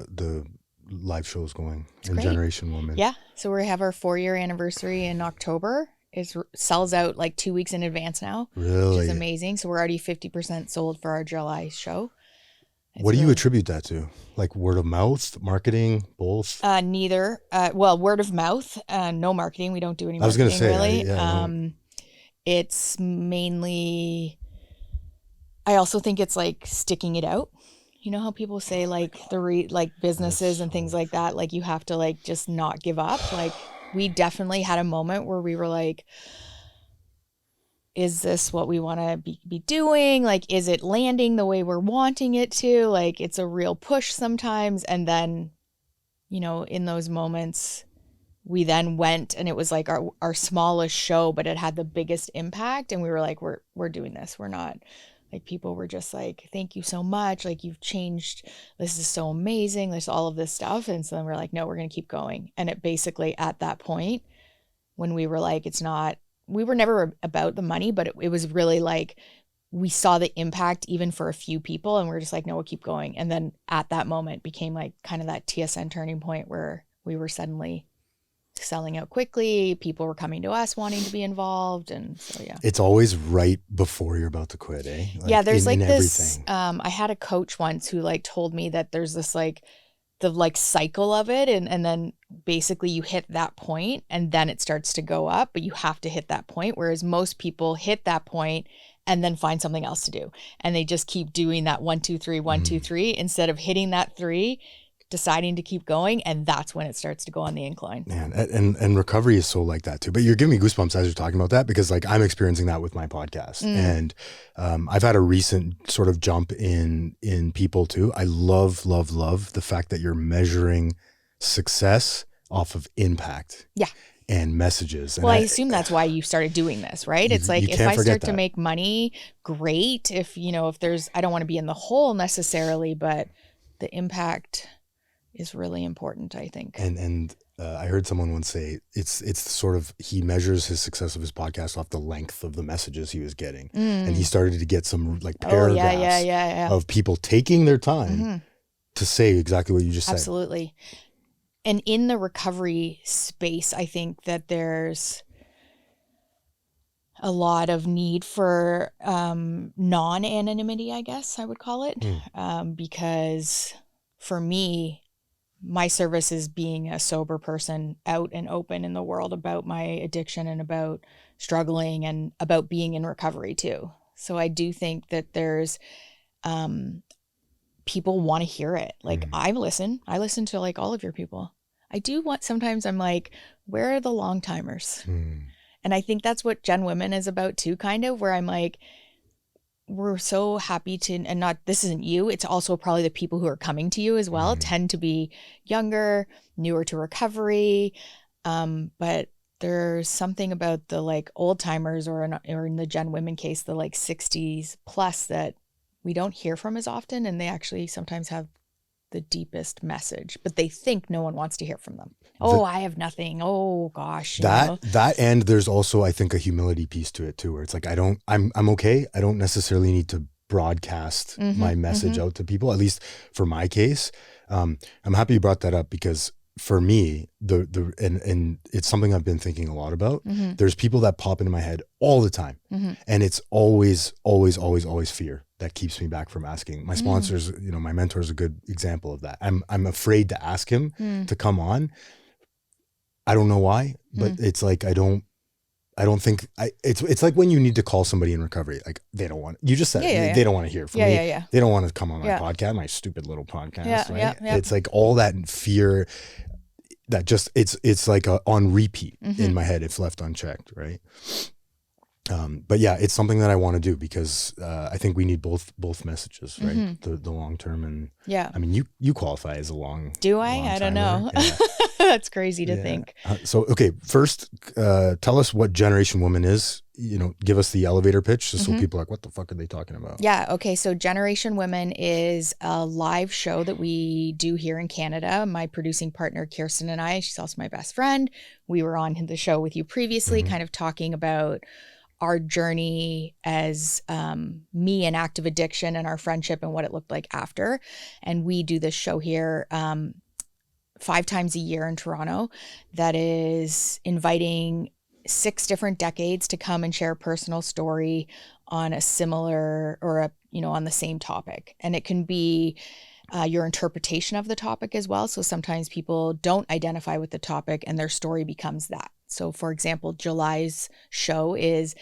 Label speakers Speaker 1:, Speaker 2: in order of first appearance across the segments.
Speaker 1: the live shows going in
Speaker 2: great.
Speaker 1: Generation Woman?
Speaker 2: Yeah. So we have our 4-year anniversary in October. It sells out like 2 weeks in advance now,
Speaker 1: Really?
Speaker 2: which is amazing. So we're already 50% sold for our July show.
Speaker 1: What do you attribute that to? Like word of mouth, marketing, both?
Speaker 2: Neither. Well, word of mouth, no marketing. We don't do any marketing,
Speaker 1: I was going to say,
Speaker 2: really. It's mainly, I also think it's like sticking it out. You know how people say like like businesses and things like that, like you have to like just not give up. Like we definitely had a moment where we were like, is this what we want to be doing? Like, is it landing the way we're wanting it to? Like, it's a real push sometimes. And then, you know, in those moments, we then went and it was like our smallest show, but it had the biggest impact. And we were like, we're doing this. We're not like, people were just like, thank you so much. Like, you've changed. This is so amazing. There's all of this stuff. And so then we're like, no, we're going to keep going. And it basically at that point, when we were like, it's not, we were never about the money, but it was really like, we saw the impact even for a few people. And we're just like, no, we'll keep going. And then at that moment became like kind of that TSN turning point where we were suddenly selling out quickly. People were coming to us wanting to be involved. And so, yeah.
Speaker 1: It's always right before you're about to quit, eh? Like
Speaker 2: yeah. There's
Speaker 1: in
Speaker 2: this,
Speaker 1: everything.
Speaker 2: I had a coach once who like told me that there's this like, the like cycle of it. And then basically you hit that point and then it starts to go up, but you have to hit that point. Whereas most people hit that point and then find something else to do. And they just keep doing that 1, 2, 3, 1, 2, 3, instead of hitting that 3, deciding to keep going. And that's when it starts to go on the incline.
Speaker 1: Man, and recovery is so like that too. But you're giving me goosebumps as you're talking about that, because like I'm experiencing that with my podcast. And I've had a recent sort of jump in people too. I love the fact that you're measuring success off of impact.
Speaker 2: Yeah.
Speaker 1: And messages.
Speaker 2: Well, I assume that's why you started doing this, right? It's like, if I start to make money, great. If, you know, if there's, I don't want to be in the hole necessarily, but the impact is really important, I think.
Speaker 1: And I heard someone once say it's sort of, he measures his success of his podcast off the length of the messages he was getting. And he started to get some like paragraphs of people taking their time to say exactly what you just said.
Speaker 2: Absolutely. And in the recovery space, I think that there's a lot of need for non-anonymity, I guess I would call it. Because for me, my service is being a sober person out and open in the world about my addiction and about struggling and about being in recovery too. So I do think that there's people want to hear it. Like I listen to like all of your people. I do want, sometimes I'm like, where are the long timers? And I think that's what Gen Women is about too, kind of, where I'm like, we're so happy to, and not, this isn't you, it's also probably the people who are coming to you as well, tend to be younger, newer to recovery. But there's something about the like old timers, or in the Gen Women case, the like 60s plus, that we don't hear from as often. And they actually sometimes have the deepest message, but they think no one wants to hear from them. I have nothing. Oh gosh.
Speaker 1: That, and there's also, I think, a humility piece to it too, where it's like, I'm okay. I don't necessarily need to broadcast my message out to people, at least for my case. I'm happy you brought that up, because for me, and it's something I've been thinking a lot about. There's people that pop into my head all the time. And it's always fear that keeps me back from asking. My sponsors, you know, my mentor is a good example of that. I'm afraid to ask him to come on. I don't know why, but it's like, I don't think it's like when you need to call somebody in recovery, like they don't want, you just said they don't want to hear from me. They don't want to come on my podcast, my stupid little podcast. Right? It's like all that fear that just, it's like on repeat in my head if left unchecked. Right. But yeah, it's something that I want to do, because I think we need both messages, right? The long term, and I mean, you qualify as a long.
Speaker 2: Do I? I don't know. Yeah. That's crazy to think.
Speaker 1: So, okay, first, tell us what Generation Woman is. You know, give us the elevator pitch, just so people are like, what the fuck are they talking about? Yeah.
Speaker 2: Okay. So Generation Women is a live show that we do here in Canada. My producing partner, Kirsten, and I, she's also my best friend. We were on the show with you previously, kind of talking about our journey as me and active addiction and our friendship and what it looked like after. And we do this show here 5 times a year in Toronto that is inviting 6 different decades to come and share a personal story on a similar or on the same topic. And it can be your interpretation of the topic as well. So sometimes people don't identify with the topic and their story becomes that. So for example, July's show is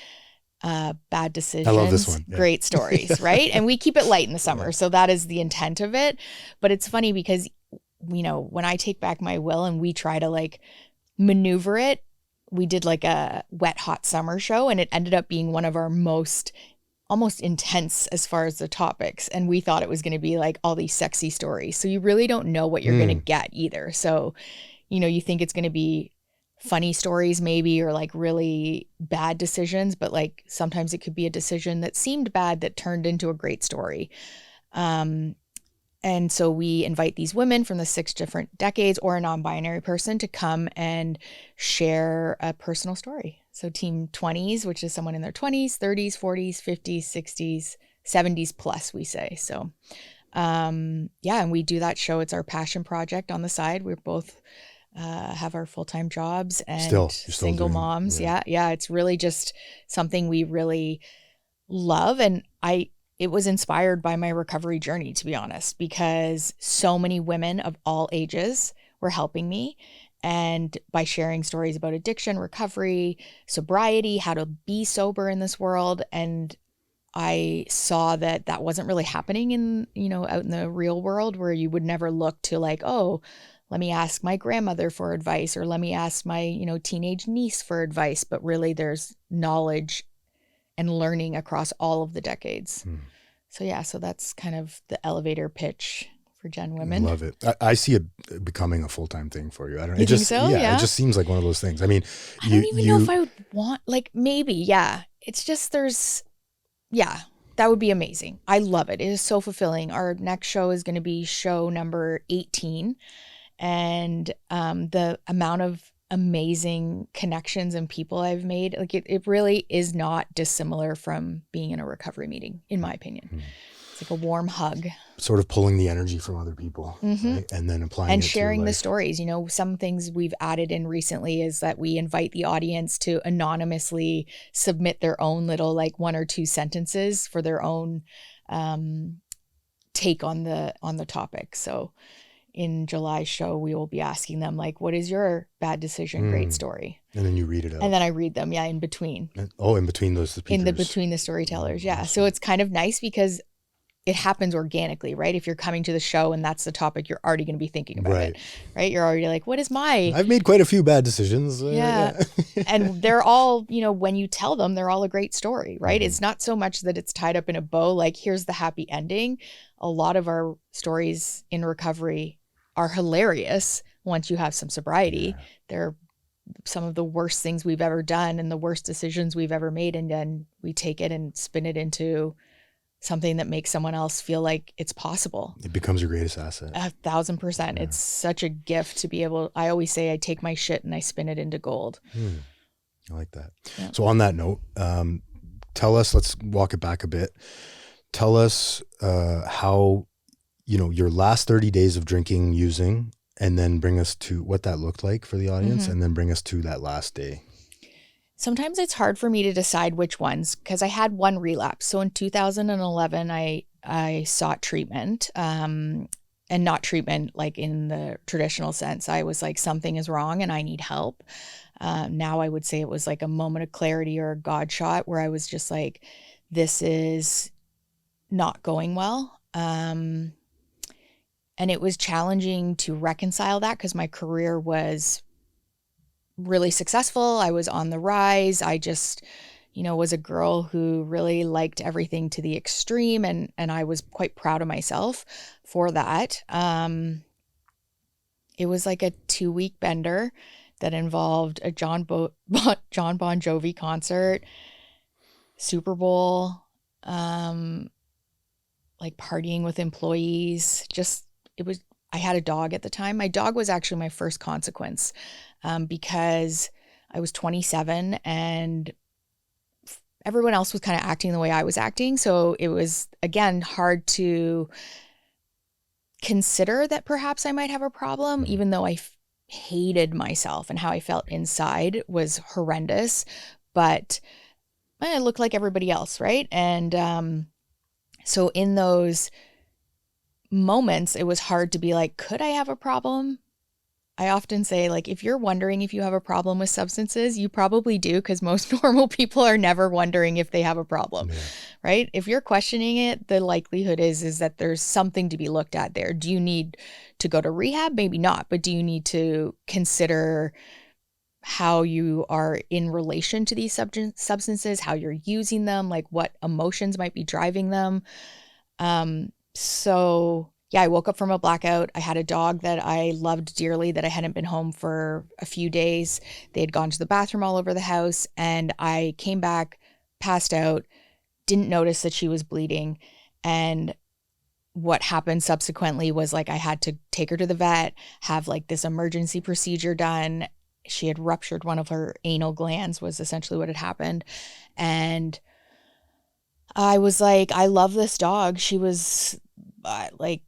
Speaker 2: bad decisions,
Speaker 1: I love this one. Yeah.
Speaker 2: Great stories, right? And we keep it light in the summer. Yeah. So that is the intent of it. But it's funny because, when I take back my will and we try to like maneuver it, we did like a wet, hot summer show and it ended up being one of our most almost intense as far as the topics. And we thought it was going to be like all these sexy stories. So you really don't know what you're going to get either. So, you think it's going to be funny stories maybe, or like really bad decisions, but like sometimes it could be a decision that seemed bad that turned into a great story. And so we invite these women from the 6 different decades or a non-binary person to come and share a personal story. So team 20s, which is someone in their 20s, 30s, 40s, 50s, 60s, 70s plus, we say. So, and we do that show. It's our passion project on the side. We're both have our full-time jobs and single moms. Yeah. It's really just something we really love. And it was inspired by my recovery journey, to be honest, because so many women of all ages were helping me. And by sharing stories about addiction, recovery, sobriety, how to be sober in this world. And I saw that wasn't really happening in, out in the real world, where you would never look to like, oh, let me ask my grandmother for advice, or let me ask my, teenage niece for advice. But really there's knowledge and learning across all of the decades. So that's kind of the elevator pitch for Gen Women.
Speaker 1: Love it. I see it becoming a full-time thing for you. I don't know.
Speaker 2: You think so? Yeah.
Speaker 1: It just seems like one of those things. I mean,
Speaker 2: I don't even know if I would want, like, maybe, yeah. It's just that would be amazing. I love it. It is so fulfilling. Our next show is going to be show number 18. And the amount of amazing connections and people I've made, like it really is not dissimilar from being in a recovery meeting, in my opinion. It's like a warm hug.
Speaker 1: Sort of pulling the energy from other people, right? And then applying it
Speaker 2: and
Speaker 1: to
Speaker 2: sharing
Speaker 1: your
Speaker 2: the
Speaker 1: life.
Speaker 2: Stories. Some things we've added in recently is that we invite the audience to anonymously submit their own little, like 1 or 2 sentences for their own take on the topic. So in July's show, we will be asking them, like, what is your bad decision, great story? And
Speaker 1: then you read it out.
Speaker 2: And then I read them, in between.
Speaker 1: In between those speakers.
Speaker 2: Between the storytellers, yeah. Awesome. So it's kind of nice because it happens organically, right? If you're coming to the show and that's the topic, you're already going to be thinking about it, right? You're already like, what is
Speaker 1: I've made quite a few bad decisions.
Speaker 2: Yeah. And they're all, when you tell them, they're all a great story, right? It's not so much that it's tied up in a bow, like here's the happy ending. A lot of our stories in recovery are hilarious once you have some sobriety. They're some of the worst things we've ever done and the worst decisions we've ever made. And then we take it and spin it into something that makes someone else feel like it's possible.
Speaker 1: It becomes your greatest asset.
Speaker 2: 1,000%. Yeah. It's such a gift to be able, I always say I take my shit and I spin it into gold.
Speaker 1: I like that. Yeah. So on that note, tell us, let's walk it back a bit. Tell us how, your last 30 days of drinking, using, and then bring us to what that looked like for the audience, and then bring us to that last day.
Speaker 2: Sometimes it's hard for me to decide which ones, because I had one relapse. So in 2011, I sought treatment, and not treatment like in the traditional sense. I was like, something is wrong and I need help. Now I would say it was like a moment of clarity or a God shot where I was just like, this is not going well. And it was challenging to reconcile that because my career was really successful. I was on the rise. I just, was a girl who really liked everything to the extreme. And I was quite proud of myself for that. It was like a 2-week bender that involved a John Bon Jovi concert, Super Bowl, like partying with employees. I had a dog at the time. My dog was actually my first consequence, because I was 27 and everyone else was kind of acting the way I was acting. So it was, again, hard to consider that perhaps I might have a problem, even though I hated myself and how I felt inside was horrendous. But I looked like everybody else, right? And so in those moments, it was hard to be like, could I have a problem? I often say, like, if you're wondering if you have a problem with substances, you probably do, because most normal people are never wondering if they have a problem, right? If you're questioning it, the likelihood is that there's something to be looked at there. Do you need to go to rehab? Maybe not, but do you need to consider how you are in relation to these substances, how you're using them, like what emotions might be driving them? So yeah, I woke up from a blackout. I had a dog that I loved dearly that I hadn't been home for a few days. They had gone to the bathroom all over the house, and I came back, passed out, didn't notice that she was bleeding. And what happened subsequently was, like, I had to take her to the vet, have like this emergency procedure done. She had ruptured one of her anal glands, was essentially what had happened. And I was like, I love this dog. She was like,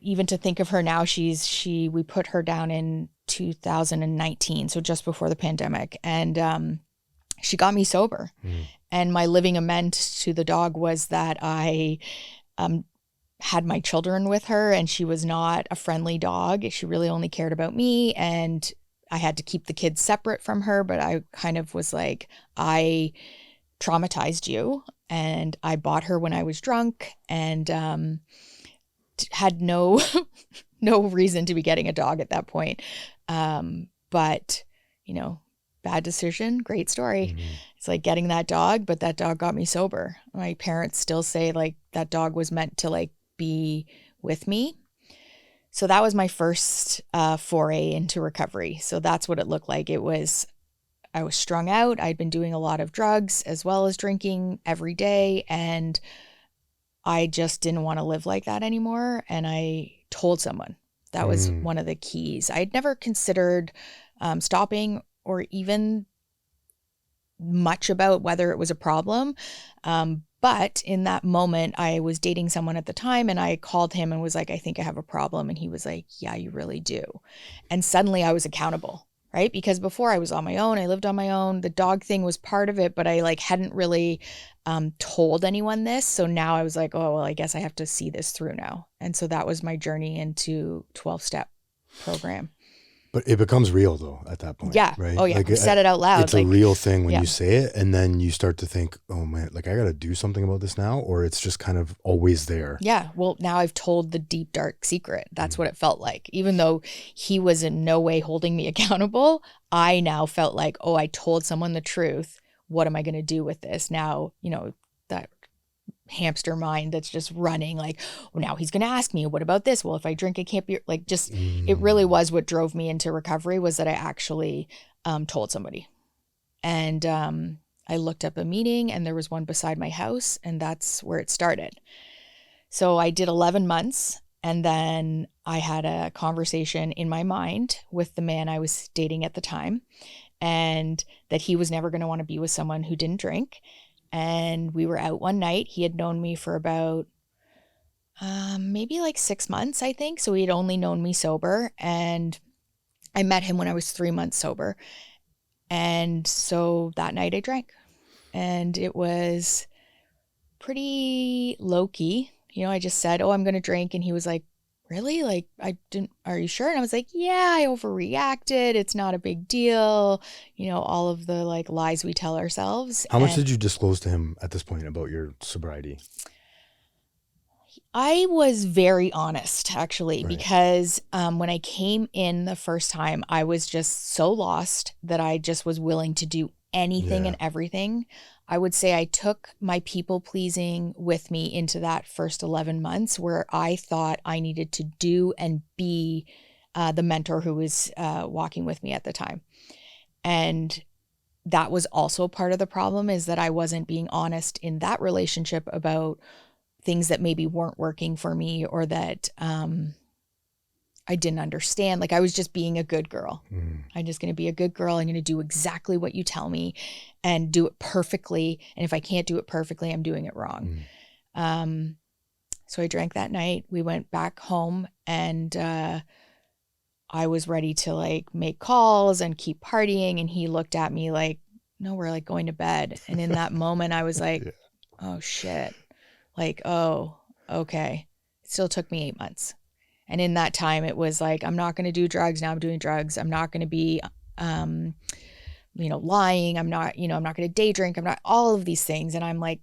Speaker 2: even to think of her now, we put her down in 2019, so just before the pandemic, and she got me sober. And my living amend to the dog was that I had my children with her, and she was not a friendly dog. She really only cared about me, and I had to keep the kids separate from her. But I kind of was like, I traumatized you, and I bought her when I was drunk, and had no no reason to be getting a dog at that point. But, bad decision, great story. It's like getting that dog, but that dog got me sober. My parents still say, like, that dog was meant to, like, be with me. So that was my first foray into recovery. So that's what it looked like. I was strung out. I'd been doing a lot of drugs as well as drinking every day, and I just didn't want to live like that anymore. And I told someone. That was one of the keys. I'd never considered stopping or even much about whether it was a problem. But in that moment, I was dating someone at the time, and I called him and was like, I think I have a problem. And he was like, yeah, you really do. And suddenly I was accountable, right? Because before I was on my own, I lived on my own. The dog thing was part of it, but I like hadn't really told anyone this. So now I was like, oh, well, I guess I have to see this through now. And so that was my journey into 12-step program.
Speaker 1: But it becomes real though at that point.
Speaker 2: Yeah.
Speaker 1: Right?
Speaker 2: Oh yeah.
Speaker 1: Like,
Speaker 2: I said it out loud.
Speaker 1: It's like, a real thing when you say it, and then you start to think, oh man, like I got to do something about this now, or it's just kind of always there.
Speaker 2: Yeah. Well, now I've told the deep, dark secret. That's what it felt like. Even though he was in no way holding me accountable, I now felt like, oh, I told someone the truth. What am I going to do with this? Now, that hamster mind that's just running, like, oh, now he's going to ask me, what about this? Well, if I drink, it can't be like, just, it really was what drove me into recovery, was that I actually told somebody. And I looked up a meeting, and there was one beside my house, and that's where it started. So I did 11 months, and then I had a conversation in my mind with the man I was dating at the time, and that he was never going to want to be with someone who didn't drink. And we were out one night. He had known me for about maybe like 6 months, I think. So he had only known me sober. And I met him when I was 3 months sober. And so that night I drank. And it was pretty low key. I just said, oh, I'm going to drink. And he was like, really? Like, are you sure? And I was like, yeah, I overreacted. It's not a big deal. All of the like lies we tell ourselves.
Speaker 1: How much did you disclose to him at this point about your sobriety?
Speaker 2: I was very honest, actually, because when I came in the first time, I was just so lost that I just was willing to do anything and everything. I would say I took my people pleasing with me into that first 11 months, where I thought I needed to do and be the mentor who was walking with me at the time. And that was also part of the problem, is that I wasn't being honest in that relationship about things that maybe weren't working for me, or that I didn't understand. Like, I was just being a good girl.
Speaker 1: Mm.
Speaker 2: I'm just going to be a good girl. I'm going to do exactly what you tell me and do it perfectly. And if I can't do it perfectly, I'm doing it wrong. So I drank that night. We went back home, and I was ready to like make calls and keep partying. And he looked at me like, no, we're like going to bed. And in that moment, I was like, oh shit. Like, oh, okay. It still took me 8 months. And in that time, it was like, I'm not going to do drugs. Now I'm doing drugs. I'm not going to be, lying. I'm not going to day drink. I'm not all of these things. And I'm like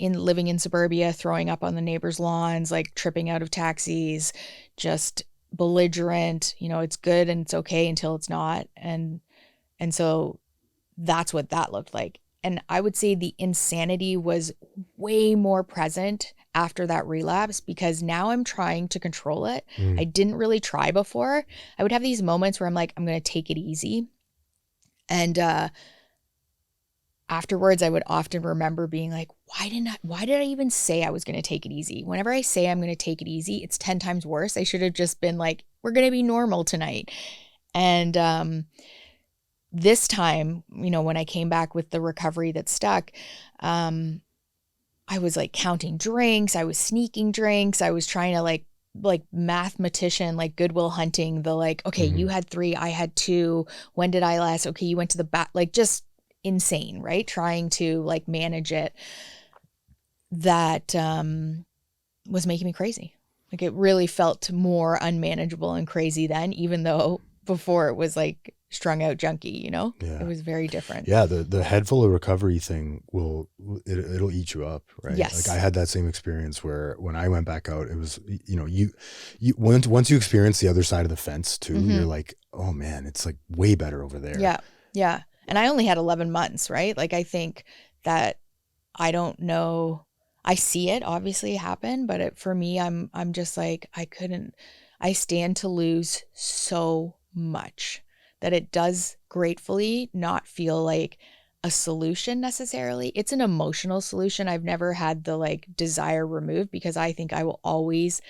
Speaker 2: living in suburbia, throwing up on the neighbors' lawns, like tripping out of taxis, just belligerent. It's good and it's okay until it's not. And so that's what that looked like. And I would say the insanity was way more present after that relapse, because now I'm trying to control it. I didn't really try before. I would have these moments where I'm like, I'm going to take it easy. And afterwards, I would often remember being like, why did I even say I was going to take it easy? Whenever I say I'm going to take it easy, it's 10 times worse. I should have just been like, we're going to be normal tonight. And this time, when I came back with the recovery that stuck, I was like counting drinks. I was sneaking drinks. I was trying to like mathematician, like Goodwill Hunting, the like, okay, you had 3, I had 2. When did I last? Okay, you went to the back, like just insane, right? Trying to like manage it. That was making me crazy. Like, it really felt more unmanageable and crazy then, even though before it was like strung out junkie, It was very different.
Speaker 1: Yeah, the head full of recovery thing it'll eat you up, right?
Speaker 2: Yes.
Speaker 1: Like, I had that same experience where when I went back out, it was, you once you experience the other side of the fence too, you're like, oh man, it's like way better over there.
Speaker 2: Yeah. And I only had 11 months, right? Like, I think that, I don't know, I see it obviously happen, but for me, I'm just like, I stand to lose so much that it does gratefully not feel like a solution necessarily. It's an emotional solution. I've never had the like desire removed, because I think I will always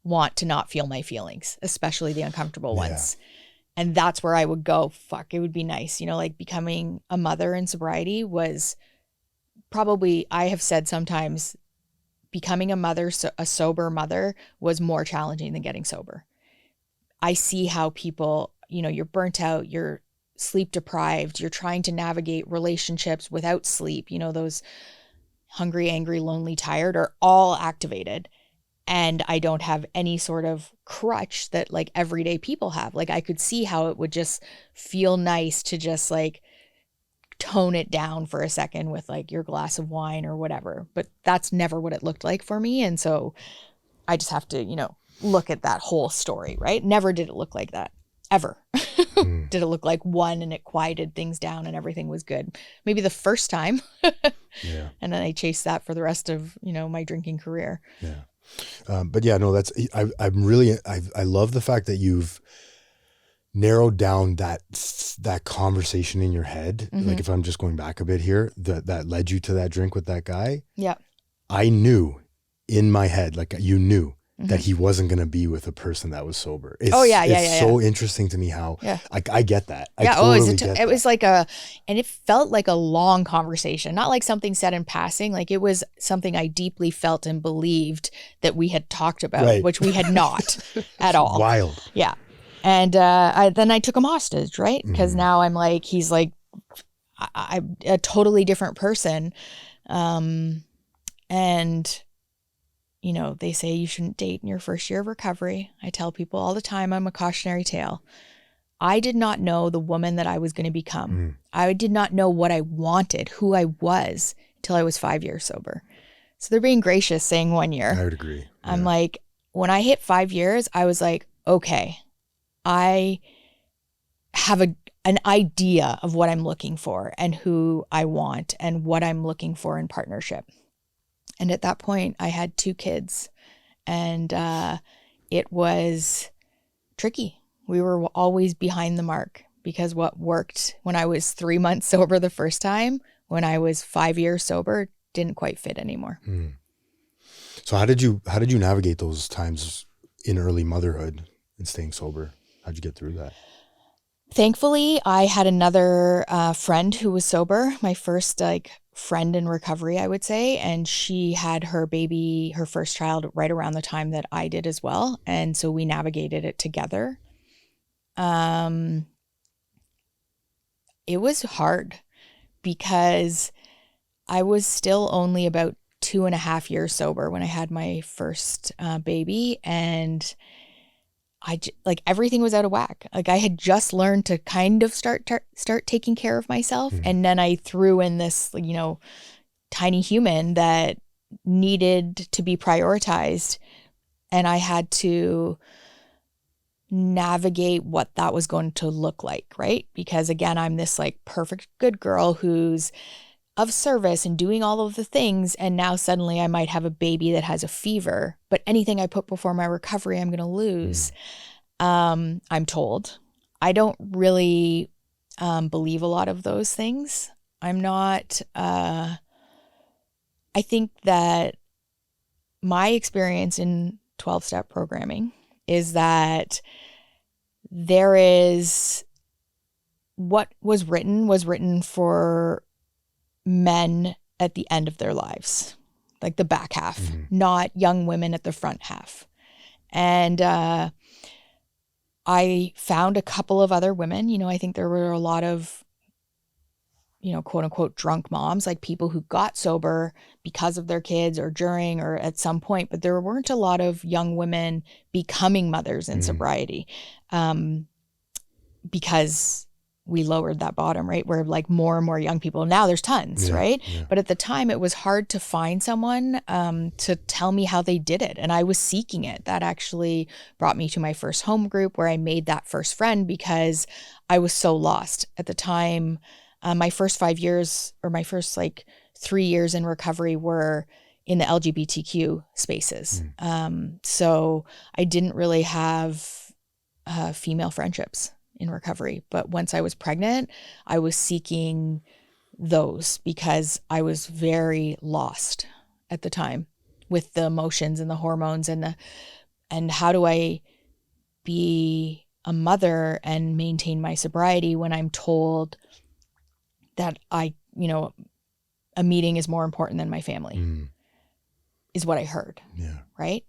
Speaker 2: want to not feel my feelings, especially the uncomfortable ones. And that's where I would go, fuck, it would be nice. Like becoming a mother in sobriety was probably, I have said sometimes, becoming a mother, a sober mother, was more challenging than getting sober. I see how people, you're burnt out, you're sleep deprived, you're trying to navigate relationships without sleep. Those hungry, angry, lonely, tired are all activated. And I don't have any sort of crutch that like everyday people have. Like, I could see how it would just feel nice to just like tone it down for a second with like your glass of wine or whatever. But that's never what it looked like for me. And so I just have to, look at that whole story, right? Never did it look like that, ever. Did it look like one and it quieted things down and everything was good? Maybe the first time. And then I chased that for the rest of, my drinking career.
Speaker 1: But yeah, no, that's, I love the fact that you've narrowed down that conversation in your head. Like, if I'm just going back a bit here, that led you to that drink with that guy.
Speaker 2: Yeah.
Speaker 1: I knew in my head, like, you knew that he wasn't going to be with a person that was sober. It's so interesting to me how, I get that.
Speaker 2: It was like and it felt like a long conversation, not like something said in passing. Like, it was something I deeply felt and believed that we had talked about, which we had not at all.
Speaker 1: Wild.
Speaker 2: Yeah. And then I took him hostage, right? Because now I'm like, he's like, I'm a totally different person. And they say you shouldn't date in your first year of recovery. I tell people all the time, I'm a cautionary tale. I did not know the woman that I was going to become. I did not know what I wanted, who I was, until I was 5 years sober. So they're being gracious saying 1 year.
Speaker 1: I would agree.
Speaker 2: I'm like, when I hit 5 years, I was like, okay, I have an idea of what I'm looking for and who I want and what I'm looking for in partnership. And at that point, I had 2 kids, and it was tricky. We were always behind the mark, because what worked when I was 3 months sober the first time, when I was 5 years sober, didn't quite fit anymore.
Speaker 1: So how did you navigate those times in early motherhood? in staying sober? How'd you get through that?
Speaker 2: Thankfully, I had another friend who was sober, my first like friend in recovery, I would say. And she had her baby, her first child, right around the time that I did as well. And so we navigated it together. It was hard because I was still only about 2.5 years sober when I had my first baby. And like everything was out of whack. Like I had just learned to kind of start taking care of myself. And then I threw in this, tiny human that needed to be prioritized. And I had to navigate what that was going to look like, right? Because again, I'm this like perfect good girl who's of service and doing all of the things. And now suddenly I might have a baby that has a fever, but anything I put before my recovery, I'm going to lose. I'm told. I don't really believe a lot of those things. I'm not, I think that my experience in 12-step programming is that there is what was written for men at the end of their lives, like the back half, not young women at the front half. And I found a couple of other women, I think there were a lot of, quote unquote, drunk moms, like people who got sober because of their kids or during or at some point, but there weren't a lot of young women becoming mothers in sobriety because we lowered that bottom, right? Where like more and more young people, now there's tons, right? Yeah. But at the time it was hard to find someone to tell me how they did it. And I was seeking it. That actually brought me to my first home group where I made that first friend because I was so lost at the time. My first 5 years or my first 3 years in recovery were in the LGBTQ spaces. So I didn't really have female friendships in recovery. But once I was pregnant, I was seeking those because I was very lost at the time with the emotions and the hormones and how do I be a mother and maintain my sobriety when I'm told that a meeting is more important than my family is what I heard. Yeah. Right.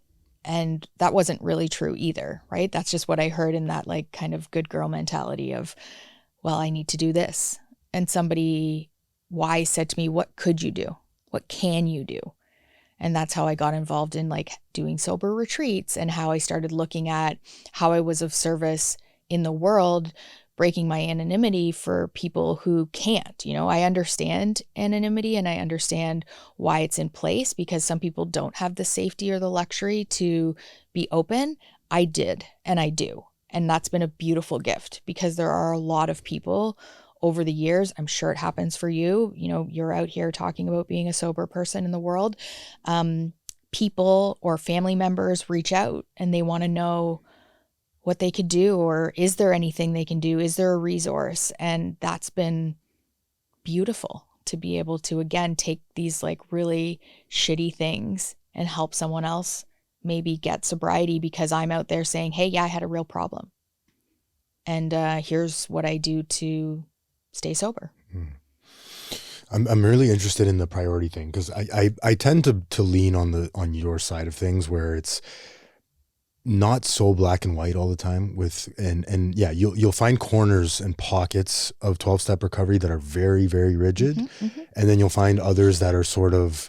Speaker 2: And that wasn't really true either, right? That's just what I heard in that kind of good girl mentality of, well, I need to do this. And somebody wise said to me, what could you do? What can you do? And that's how I got involved in doing sober retreats and how I started looking at how I was of service in the world, breaking my anonymity for people who can't. I understand anonymity and I understand why it's in place because some people don't have the safety or the luxury to be open. I did and I do. And that's been a beautiful gift because there are a lot of people over the years. I'm sure it happens for you. You're out here talking about being a sober person in the world. People or family members reach out and they want to know what they could do, or is there anything they can do? Is there a resource? And that's been beautiful to be able to, again, take these really shitty things and help someone else maybe get sobriety because I'm out there saying, hey, yeah, I had a real problem. And here's what I do to stay sober.
Speaker 1: I'm really interested in the priority thing because I tend to lean on your side of things where it's not so black and white all the time and yeah, you'll find corners and pockets of 12-step recovery that are very, very rigid. And then you'll find others that are sort of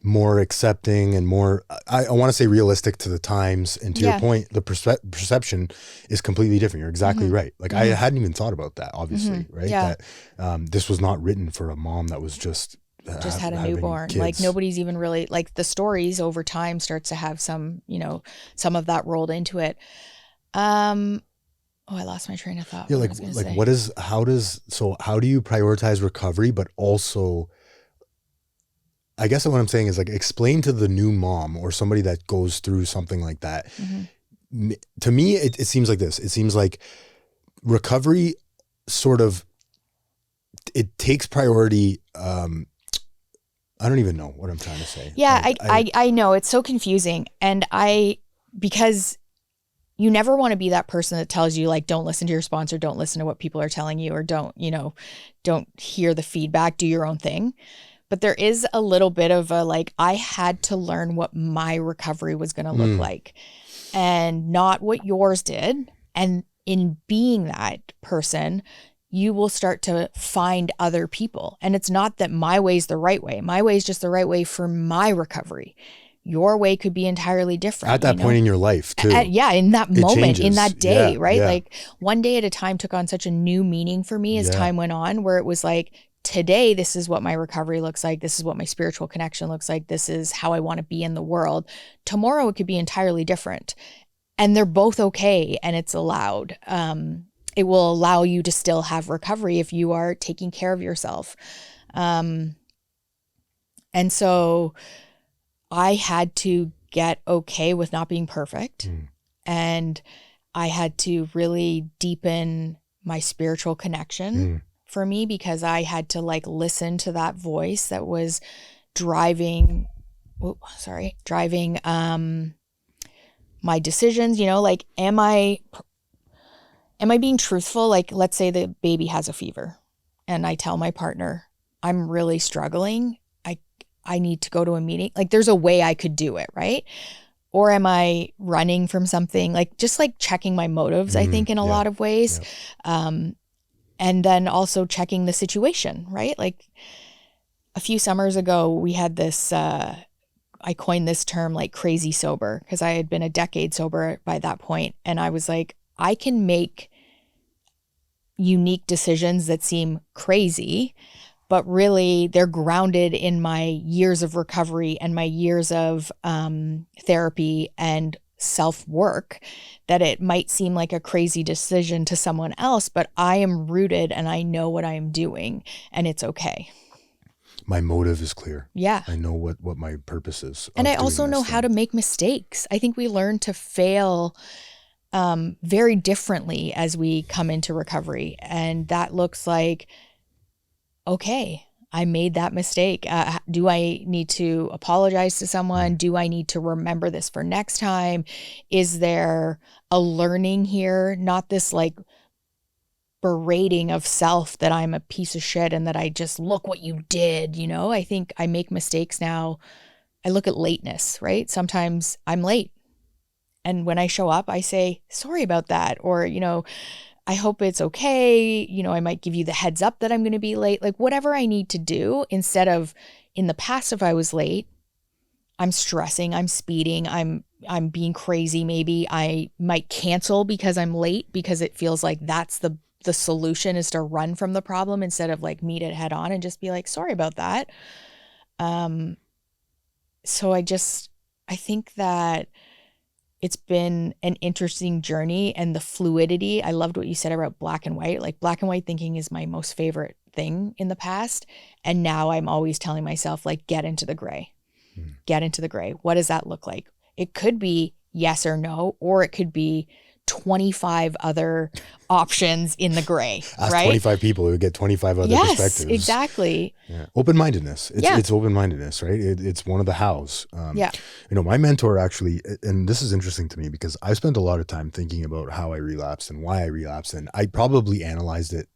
Speaker 1: more accepting and more, I want to say realistic to the times. And to your point, the perception is completely different. You're exactly right. I hadn't even thought about that, obviously, right? Yeah. That this was not written for a mom that was just
Speaker 2: had a newborn. Kids. Nobody's even really the stories over time starts to have some of that rolled into it. I lost my train of thought.
Speaker 1: Yeah. How do you prioritize recovery, but also, I guess what I'm saying is explain to the new mom or somebody that goes through something like that. To me, it seems like this. It seems like recovery sort of, it takes priority. I don't even know what I'm trying to say.
Speaker 2: Yeah, I know it's so confusing. And because you never want to be that person that tells you like, don't listen to your sponsor, don't listen to what people are telling you, or don't hear the feedback, do your own thing. But there is a little bit of a like, I had to learn what my recovery was going to look like and not what yours did. And in being that person, you will start to find other people. And it's not that my way is the right way. My way is just the right way for my recovery. Your way could be entirely different.
Speaker 1: At that point in your life too.
Speaker 2: In that moment, changes. In that day, right?
Speaker 1: Yeah.
Speaker 2: Like one day at a time took on such a new meaning for me as time went on, where it was like, today, this is what my recovery looks like. This is what my spiritual connection looks like. This is how I want to be in the world. Tomorrow, it could be entirely different. And they're both okay, and it's allowed. It will allow you to still have recovery if you are taking care of yourself. And so I had to get okay with not being perfect. And I had to really deepen my spiritual connection for me, because I had to like listen to that voice that was driving my decisions, like, am I being truthful? Like, let's say the baby has a fever and I tell my partner, I'm really struggling. I need to go to a meeting. Like, there's a way I could do it, right? Or am I running from something? Like, just like checking my motives, I think, in a lot of ways. And then also checking the situation, right? Like a few summers ago, we had this, I coined this term like crazy sober, because I had been a decade sober by that point. And I was like, I can make unique decisions that seem crazy, but really they're grounded in my years of recovery and my years of therapy and self-work, that it might seem like a crazy decision to someone else, but I am rooted and I know what I am doing, and it's okay.
Speaker 1: My motive is clear.
Speaker 2: Yeah.
Speaker 1: I know what my purpose is.
Speaker 2: And I also know how to make mistakes. I think we learn to fail very differently as we come into recovery. And that looks like, okay, I made that mistake. Do I need to apologize to someone? Do I need to remember this for next time? Is there a learning here? Not this like berating of self that I'm a piece of shit and that I just look what you did. I think I make mistakes now. I look at lateness, right? Sometimes I'm late. And when I show up, I say, sorry about that. Or, I hope it's okay. I might give you the heads up that I'm going to be late, like whatever I need to do, instead of in the past, if I was late, I'm stressing, I'm speeding, I'm being crazy. Maybe I might cancel because I'm late, because it feels like that's the solution, is to run from the problem instead of like meet it head on and just be like, sorry about that. So I think that it's been an interesting journey, and the fluidity. I loved what you said about black and white. Like, black and white thinking is my most favorite thing in the past. And now I'm always telling myself, like, get into the gray. Get into the gray. What does that look like? It could be yes or no, or it could be 25 other options in the gray.
Speaker 1: Ask
Speaker 2: right?
Speaker 1: 25 people, who get 25 other perspectives.
Speaker 2: Yes, exactly.
Speaker 1: Yeah. Open-mindedness. It's open-mindedness, right? It's one of the hows. My mentor actually, and this is interesting to me because I've spent a lot of time thinking about how I relapsed and why I relapsed, and I probably analyzed it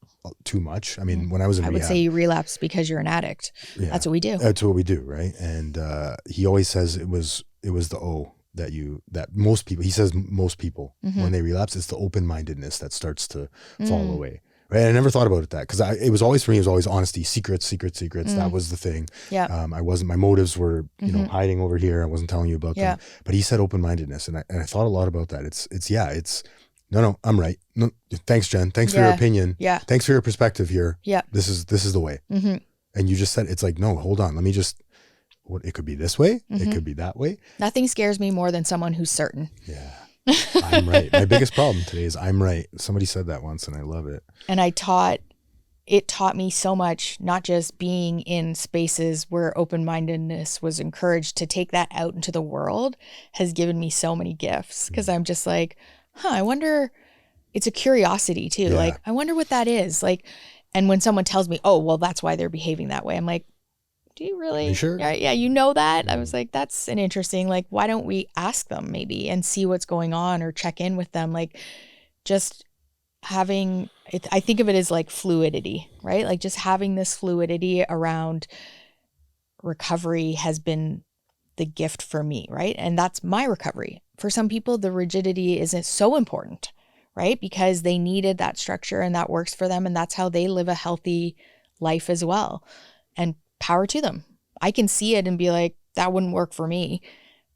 Speaker 1: too much. I mean, when I was in rehab,
Speaker 2: I would say you relapsed because you're an addict. Yeah, that's what we do.
Speaker 1: That's what we do, right? And he always says it was the O that most people, he says most people, when they relapse, it's the open-mindedness that starts to fall away. Right. I never thought about it that, because it was always, for me, it was always honesty, secrets. That was the thing. Yeah. My motives were, hiding over here. I wasn't telling you about them. But he said open-mindedness. And I thought a lot about that. It's no, I'm right. No, thanks, Jen. Thanks for your opinion. Yeah. Thanks for your perspective here. Yeah. This is the way. And you just said, it's like, no, hold on. Let me just, it could be this way. It could be that way.
Speaker 2: Nothing scares me more than someone who's certain.
Speaker 1: Yeah. I'm right. My biggest problem today is I'm right. Somebody said that once and I love it.
Speaker 2: And it taught me so much, not just being in spaces where open-mindedness was encouraged, to take that out into the world has given me so many gifts, because I'm just like, I wonder, it's a curiosity too. Yeah. Like, I wonder what that is. Like, and when someone tells me, oh, well, that's why they're behaving that way, I'm like, do you really?
Speaker 1: Are you sure?
Speaker 2: Yeah, you know that? I was like, that's an interesting, like, why don't we ask them maybe and see what's going on or check in with them? Like, just having it, I think of it as like fluidity, right? Like just having this fluidity around recovery has been the gift for me, right? And that's my recovery. For some people, the rigidity isn't so important, right? Because they needed that structure and that works for them. And that's how they live a healthy life as well. And power to them. I can see it and be like, that wouldn't work for me.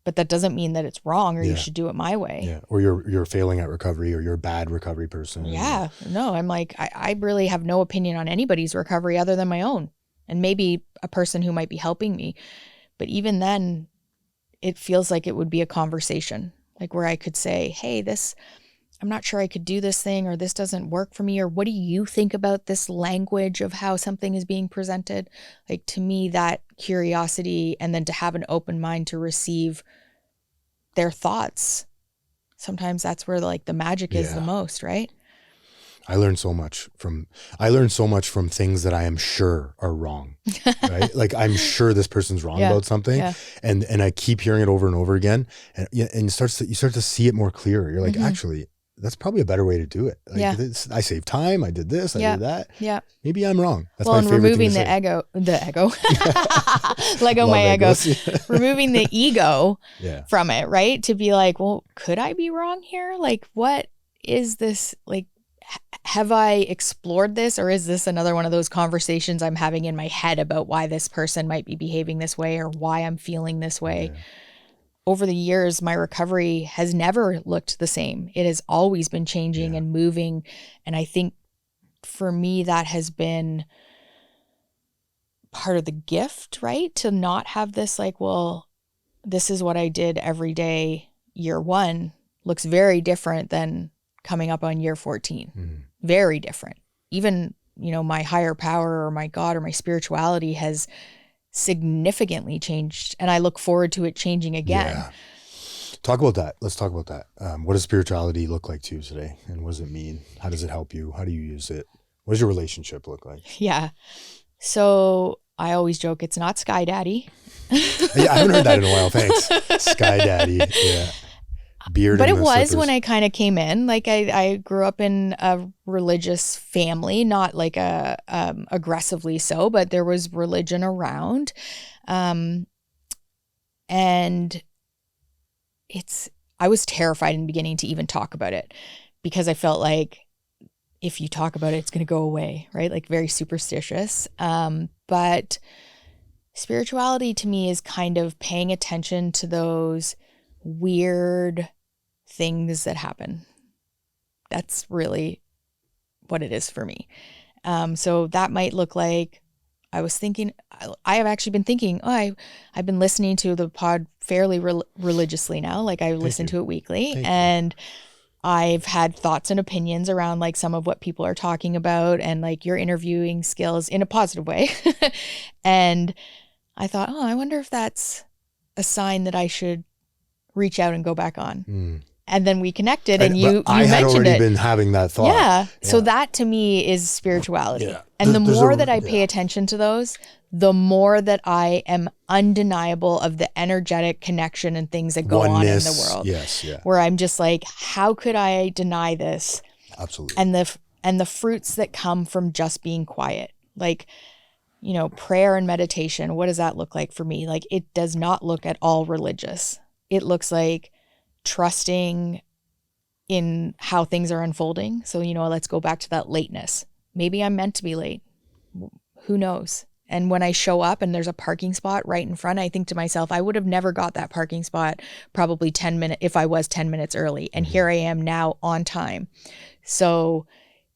Speaker 2: But that doesn't mean that it's wrong or you should do it my way.
Speaker 1: Yeah. Or you're failing at recovery or you're a bad recovery person.
Speaker 2: Yeah. No, I'm like, I really have no opinion on anybody's recovery other than my own. And maybe a person who might be helping me. But even then, it feels like it would be a conversation, like where I could say, hey, I'm not sure I could do this thing, or this doesn't work for me, or what do you think about this language of how something is being presented? Like, to me, that curiosity, and then to have an open mind to receive their thoughts. Sometimes that's where like the magic is the most, right?
Speaker 1: I learned so much from things that I am sure are wrong, right? Like I'm sure this person's wrong about something, and I keep hearing it over and over again, and you start to see it more clear. You're like, actually, that's probably a better way to do it. Like I saved time. I did this. I did that. Yeah. Maybe I'm wrong. That's my favorite
Speaker 2: removing
Speaker 1: thing to
Speaker 2: the ego, Lego my ego, removing the ego from it, right? To be like, well, could I be wrong here? Like, what is this? Like, have I explored this, or is this another one of those conversations I'm having in my head about why this person might be behaving this way or why I'm feeling this way? Yeah. Over the years, my recovery has never looked the same. It has always been changing and moving. And I think for me, that has been part of the gift, right? To not have this like, well, this is what I did every day. Year one looks very different than coming up on year 14. Mm-hmm. Very different. Even, my higher power or my God or my spirituality has significantly changed, and I look forward to it changing again. Yeah.
Speaker 1: Talk about that. Let's talk about that. What does spirituality look like to you today? And what does it mean? How does it help you? How do you use it? What does your relationship look like?
Speaker 2: Yeah. So I always joke, it's not Sky Daddy.
Speaker 1: I haven't heard that in a while. Thanks. Sky Daddy. Yeah. Beard.
Speaker 2: But it was slippers. When I kind of came in, like I grew up in a religious family, not like a aggressively so, but there was religion around. And I was terrified in the beginning to even talk about it, because I felt like if you talk about it, it's going to go away, right? Like very superstitious. But spirituality to me is kind of paying attention to those weird things that happen. That's really what it is for me. So that might look like, I have actually been thinking, I've been listening to the pod fairly religiously now. Like I listen to it weekly, and I've had thoughts and opinions around like some of what people are talking about and like your interviewing skills in a positive way. And I thought, I wonder if that's a sign that I should reach out and go back on. And then we connected, and you mentioned it. I had already
Speaker 1: been having that thought.
Speaker 2: Yeah. So that to me is spirituality. Yeah. And the more that I pay attention to those, the more that I am undeniable of the energetic connection and things that go on in the world.
Speaker 1: Yes. Yeah.
Speaker 2: Where I'm just like, how could I deny this?
Speaker 1: Absolutely.
Speaker 2: And the fruits that come from just being quiet, like, prayer and meditation. What does that look like for me? Like, it does not look at all religious. It looks like trusting in how things are unfolding. So, let's go back to that lateness. Maybe I'm meant to be late. Who knows? And when I show up and there's a parking spot right in front, I think to myself, I would have never got that parking spot probably 10 minutes if I was 10 minutes early. And here I am now on time. So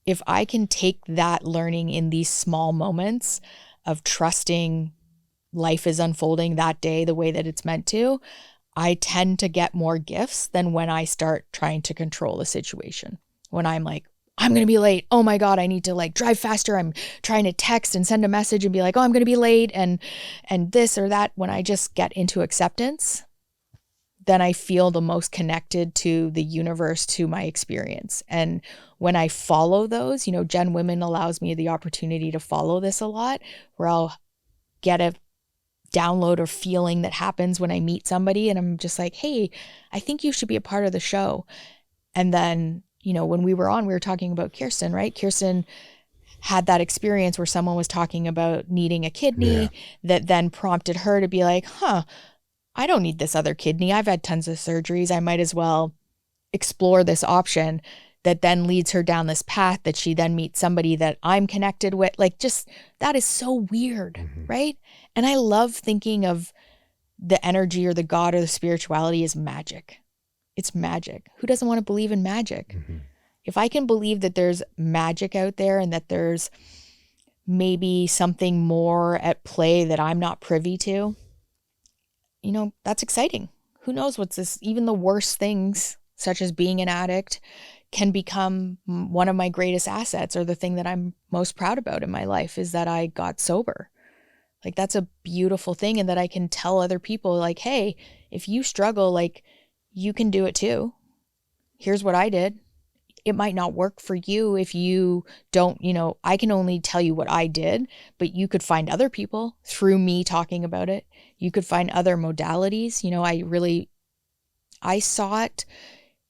Speaker 2: if I can take that learning in these small moments of trusting life is unfolding that day the way that it's meant to, I tend to get more gifts than when I start trying to control the situation. When I'm like, I'm going to be late. Oh my God, I need to like drive faster. I'm trying to text and send a message and be like, I'm going to be late and this or that. When I just get into acceptance, then I feel the most connected to the universe, to my experience. And when I follow those, Jen Women allows me the opportunity to follow this a lot, where I'll get a download or feeling that happens when I meet somebody and I'm just like, hey, I think you should be a part of the show. And then, you know, when we were talking about Kirsten, right? Kirsten had that experience where someone was talking about needing a kidney that then prompted her to be like, I don't need this other kidney. I've had tons of surgeries. I might as well explore this option, that then leads her down this path that she then meets somebody that I'm connected with. Like, just, that is so weird, right? And I love thinking of the energy or the God or the spirituality as magic. It's magic. Who doesn't want to believe in magic? If I can believe that there's magic out there and that there's maybe something more at play that I'm not privy to, you know, that's exciting. Who knows what's this, even the worst things, such as being an addict, can become one of my greatest assets, or the thing that I'm most proud about in my life is that I got sober. Like, that's a beautiful thing. And that I can tell other people, like, hey, if you struggle, like, you can do it too. Here's what I did. It might not work for you if you don't, you know, I can only tell you what I did, but you could find other people through me talking about it. You could find other modalities. You know, I sought,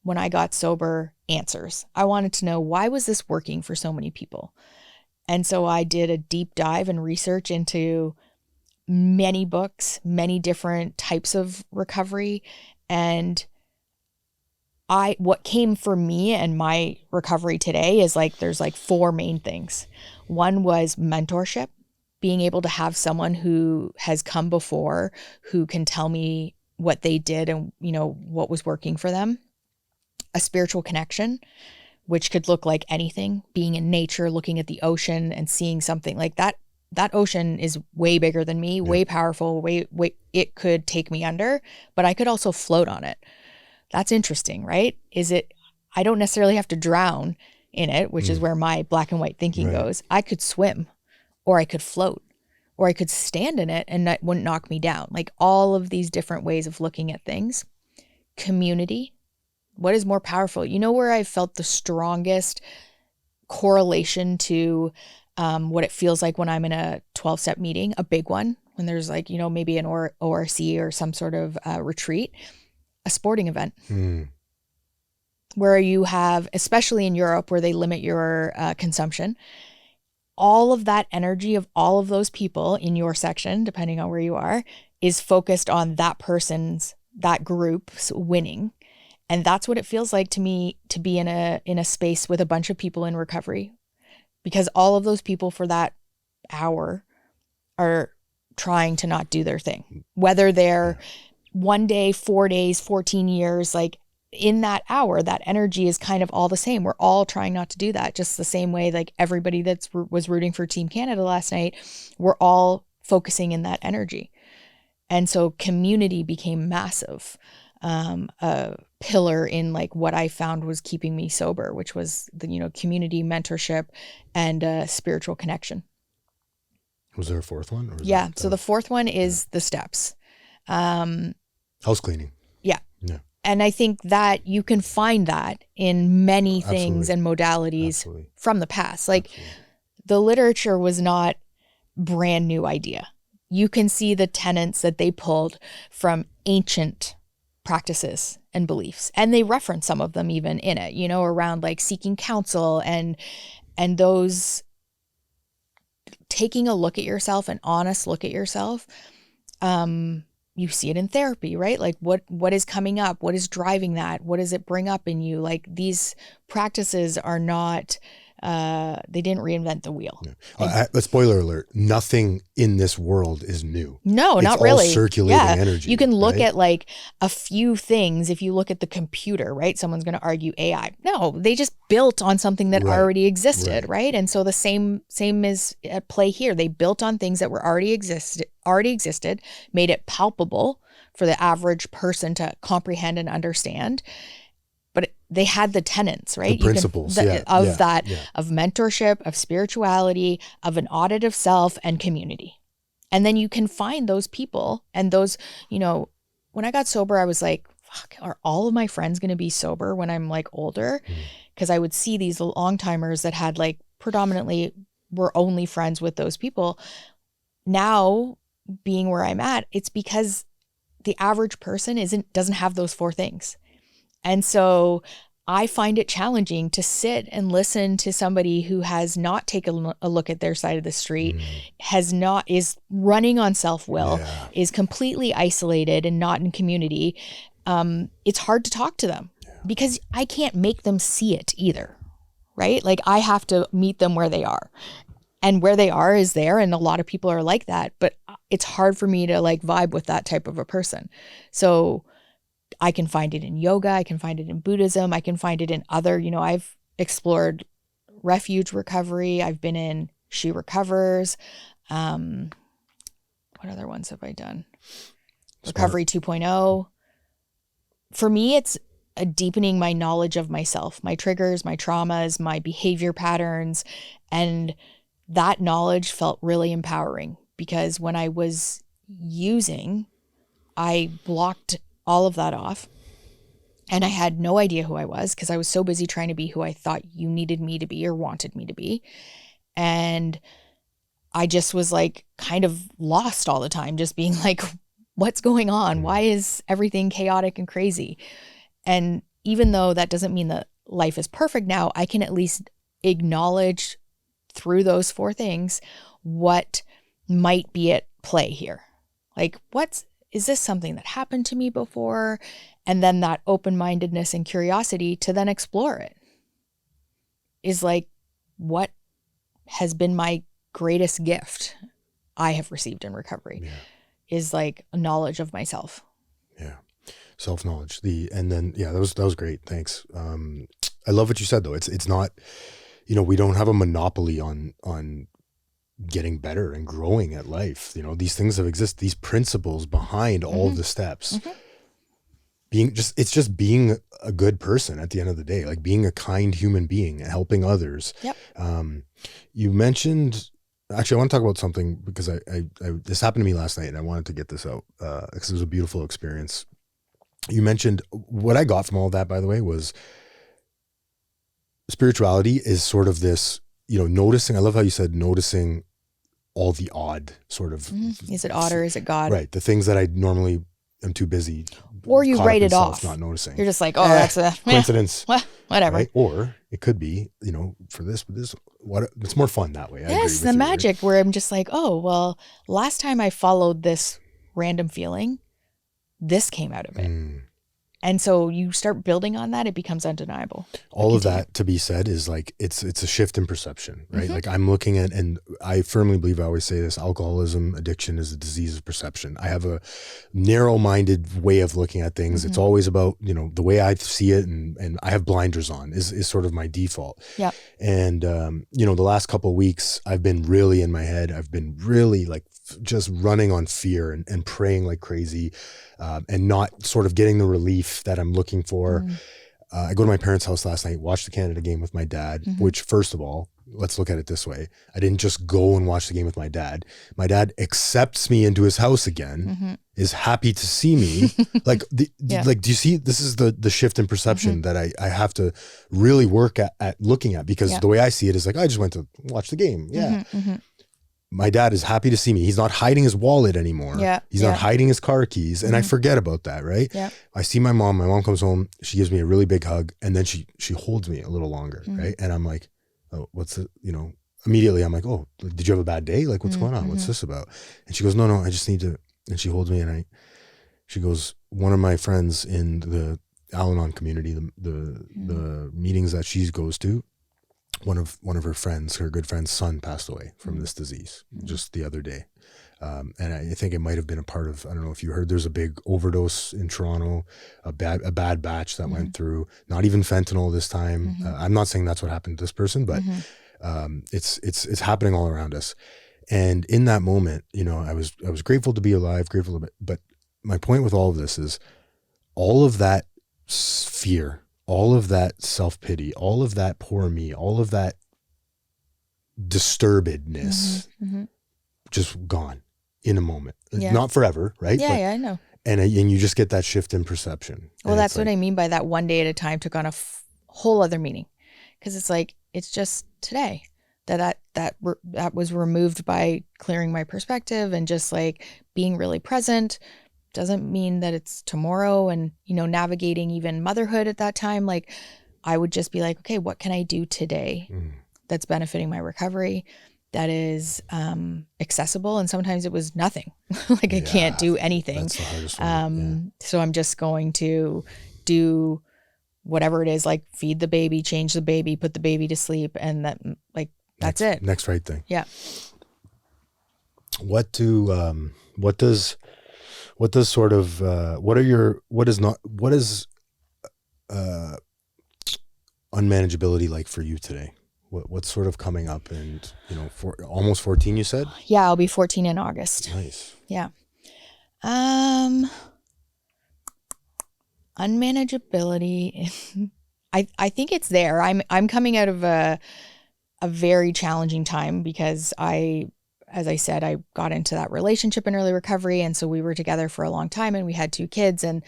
Speaker 2: when I got sober, answers. I wanted to know, why was this working for so many people? And so I did a deep dive and research into many books, many different types of recovery. And what came for me and my recovery today is like, there's like 4 main things. One was mentorship, being able to have someone who has come before, who can tell me what they did and, you know, what was working for them. A spiritual connection, which could look like anything, being in nature, looking at the ocean and seeing something like that. That ocean is way bigger than me, way powerful, way, it could take me under, but I could also float on it. That's interesting, right? I don't necessarily have to drown in it, which is where my black and white thinking goes. I could swim, or I could float, or I could stand in it and it wouldn't knock me down. Like, all of these different ways of looking at things. Community. What is more powerful? You know where I felt the strongest correlation to what it feels like when I'm in a 12-step meeting, a big one, when there's like, you know, maybe an ORC or some sort of retreat, a sporting event. Where you have, especially in Europe where they limit your consumption, all of that energy of all of those people in your section, depending on where you are, is focused on that group's winning. And that's what it feels like to me to be in a space with a bunch of people in recovery, because all of those people for that hour are trying to not do their thing, whether they're 1 day, 4 days, 14 years, like in that hour, that energy is kind of all the same. We're all trying not to do that. Just the same way, like everybody was rooting for Team Canada last night, we're all focusing in that energy. And so community became massive. A pillar in like what I found was keeping me sober, which was the, you know, community, mentorship, and spiritual connection.
Speaker 1: Was there a 4th one?
Speaker 2: Or so the 4th one is the steps.
Speaker 1: House cleaning.
Speaker 2: Yeah. And I think that you can find that in many things and modalities from the past. Like the literature was not brand new idea. You can see the tenets that they pulled from ancient practices and beliefs. And they reference some of them even in it, you know, around like seeking counsel and those, taking a look at yourself, an honest look at yourself. You see it in therapy, right? Like what is coming up? What is driving that? What does it bring up in you? Like, these practices are not, they didn't reinvent the wheel.
Speaker 1: A spoiler alert, nothing in this world is new.
Speaker 2: No,
Speaker 1: it's
Speaker 2: not really.
Speaker 1: All circulating energy.
Speaker 2: You can look at like a few things. If you look at the computer, right? Someone's going to argue AI. No, they just built on something that already existed, right? And so the same is at play here. They built on things that were already existed, made it palpable for the average person to comprehend and understand. But they had the tenets, right?
Speaker 1: The principles,
Speaker 2: of mentorship, of spirituality, of an audit of self, and community. And then you can find those people and those, you know, when I got sober, I was like, fuck, are all of my friends going to be sober when I'm like older? Because I would see these long timers that had like predominantly were only friends with those people. Now being where I'm at, it's because the average person doesn't have those four things. And so I find it challenging to sit and listen to somebody who has not taken a look at their side of the street, is running on self-will, is completely isolated and not in community. It's hard to talk to them because I can't make them see it either, right? Like I have to meet them where they are. And where they are is there, and a lot of people are like that, but it's hard for me to like vibe with that type of a person. So I can find it in yoga, I can find it in Buddhism, I can find it in other, I've explored refuge recovery, I've been in She Recovers. What other ones have I done? Recovery 2.0. For me, it's a deepening my knowledge of myself, my triggers, my traumas, my behavior patterns, and that knowledge felt really empowering because when I was using, I blocked all of that off and I had no idea who I was because I was so busy trying to be who I thought you needed me to be or wanted me to be. And I just was like kind of lost all the time, just being like, what's going on? Why is everything chaotic and crazy? And even though that doesn't mean that life is perfect now, I can at least acknowledge through those four things what might be at play here. Like, is this something that happened to me before? And then that open-mindedness and curiosity to then explore it is like what has been my greatest gift I have received in recovery is like a knowledge of myself.
Speaker 1: Yeah. Self-knowledge. That was great. Thanks. I love what you said though. It's not, we don't have a monopoly on getting better and growing at life. These things have existed, these principles behind all of the steps. It's just being a good person at the end of the day, like being a kind human being and helping others.
Speaker 2: Yep.
Speaker 1: You mentioned, actually, I want to talk about something because I this happened to me last night and I wanted to get this out because it was a beautiful experience. You mentioned what I got from all of that, by the way, was spirituality is sort of this, noticing. I love how you said noticing all the odd sort of.
Speaker 2: Is it odd or is it God?
Speaker 1: Right. The things that I normally am too busy.
Speaker 2: Or you write it off.
Speaker 1: Not noticing.
Speaker 2: You're just like, oh, that's a
Speaker 1: coincidence.
Speaker 2: Whatever.
Speaker 1: Right? Or it could be, for this, it's more fun that way.
Speaker 2: Yes, the magic where I'm just like, oh, well, last time I followed this random feeling, this came out of it. And so you start building on that, it becomes undeniable.
Speaker 1: All of that to be said is like, it's a shift in perception, right? Like I'm looking at, and I firmly believe, I always say this, alcoholism, addiction is a disease of perception. I have a narrow-minded way of looking at things. It's always about, the way I see it, and I have blinders on is sort of my default.
Speaker 2: Yeah.
Speaker 1: And, the last couple of weeks, I've been really in my head. I've been really like just running on fear and praying like crazy, and not sort of getting the relief that I'm looking for. I go to my parents' house last night, watch the Canada game with my dad, which, first of all, let's look at it this way. I didn't just go and watch the game with my dad. My dad accepts me into his house again, is happy to see me. Like, do you see, this is the shift in perception that I have to really work at looking at, because the way I see it is like, I just went to watch the game. Yeah. My dad is happy to see me. He's not hiding his wallet anymore.
Speaker 2: Yeah.
Speaker 1: He's not hiding his car keys. And I forget about that, right?
Speaker 2: Yeah.
Speaker 1: I see my mom. My mom comes home. She gives me a really big hug. And then she holds me a little longer, right? And I'm like, oh, what's it? Immediately I'm like, oh, did you have a bad day? Like, what's going on? What's this about? And she goes, no, I just need to. And she holds me and she goes, one of my friends in the Al-Anon community, the meetings that she goes to, one of her friends, her good friend's son, passed away from this disease just the other day. And I think it might have been a part of, I don't know if you heard, there's a big overdose in Toronto, a bad batch that went through, not even fentanyl this time. I'm not saying that's what happened to this person, but it's happening all around us. And in that moment, I was grateful to be alive, but my point with all of this is all of that fear, all of that self-pity, all of that poor me, all of that disturbedness, just gone in a moment.
Speaker 2: Yeah.
Speaker 1: Not forever, right?
Speaker 2: Yeah, I know.
Speaker 1: And you just get that shift in perception.
Speaker 2: Well, that's what I mean by that one day at a time took on a whole other meaning. Because it's like, it's just today. that was removed by clearing my perspective and just like being really present. Doesn't mean that it's tomorrow. And, navigating even motherhood at that time, like I would just be like, okay, what can I do today that's benefiting my recovery, that is accessible? And sometimes it was nothing. Like I can't do anything.
Speaker 1: That's the hardest one.
Speaker 2: So I'm just going to do whatever it is, like feed the baby, change the baby, put the baby to sleep. And that's it.
Speaker 1: Next right thing.
Speaker 2: Yeah.
Speaker 1: What is unmanageability like for you today? What's sort of coming up? And for almost 14, you said?
Speaker 2: Yeah, I'll be 14 in August.
Speaker 1: Nice.
Speaker 2: Yeah. Unmanageability. I think it's there. I'm coming out of a very challenging time because as I said, I got into that relationship in early recovery. And so we were together for a long time and we had 2 kids and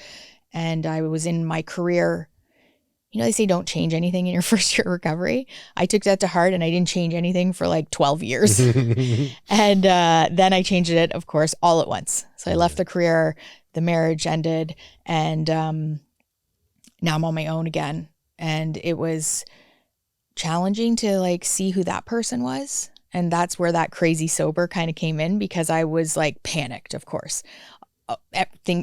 Speaker 2: I was in my career. They say don't change anything in your first year of recovery. I took that to heart and I didn't change anything for like 12 years. And then I changed it, of course, all at once. So I left the career, the marriage ended, and now I'm on my own again. And it was challenging to like see who that person was. And that's where that crazy sober kind of came in because I was like panicked, of course.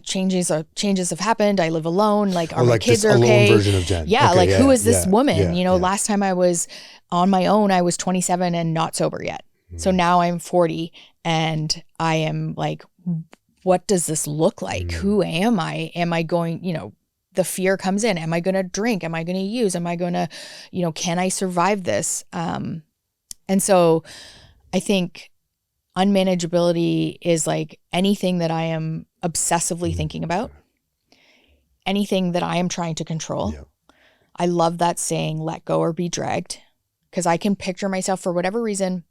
Speaker 2: Changes have happened. I live alone. Like, are my kids
Speaker 1: this
Speaker 2: okay?
Speaker 1: Alone version of Jen.
Speaker 2: Yeah.
Speaker 1: Okay,
Speaker 2: who is this woman?
Speaker 1: Yeah,
Speaker 2: last time I was on my own, I was 27 and not sober yet. So now I'm 40 and I am like, what does this look like? Who am I? Am I going, the fear comes in. Am I going to drink? Am I going to use? Am I going to, can I survive this? And so I think unmanageability is like anything that I am obsessively thinking about, anything that I am trying to control.
Speaker 1: Yeah.
Speaker 2: I love that saying, let go or be dragged, because I can picture myself for whatever reason.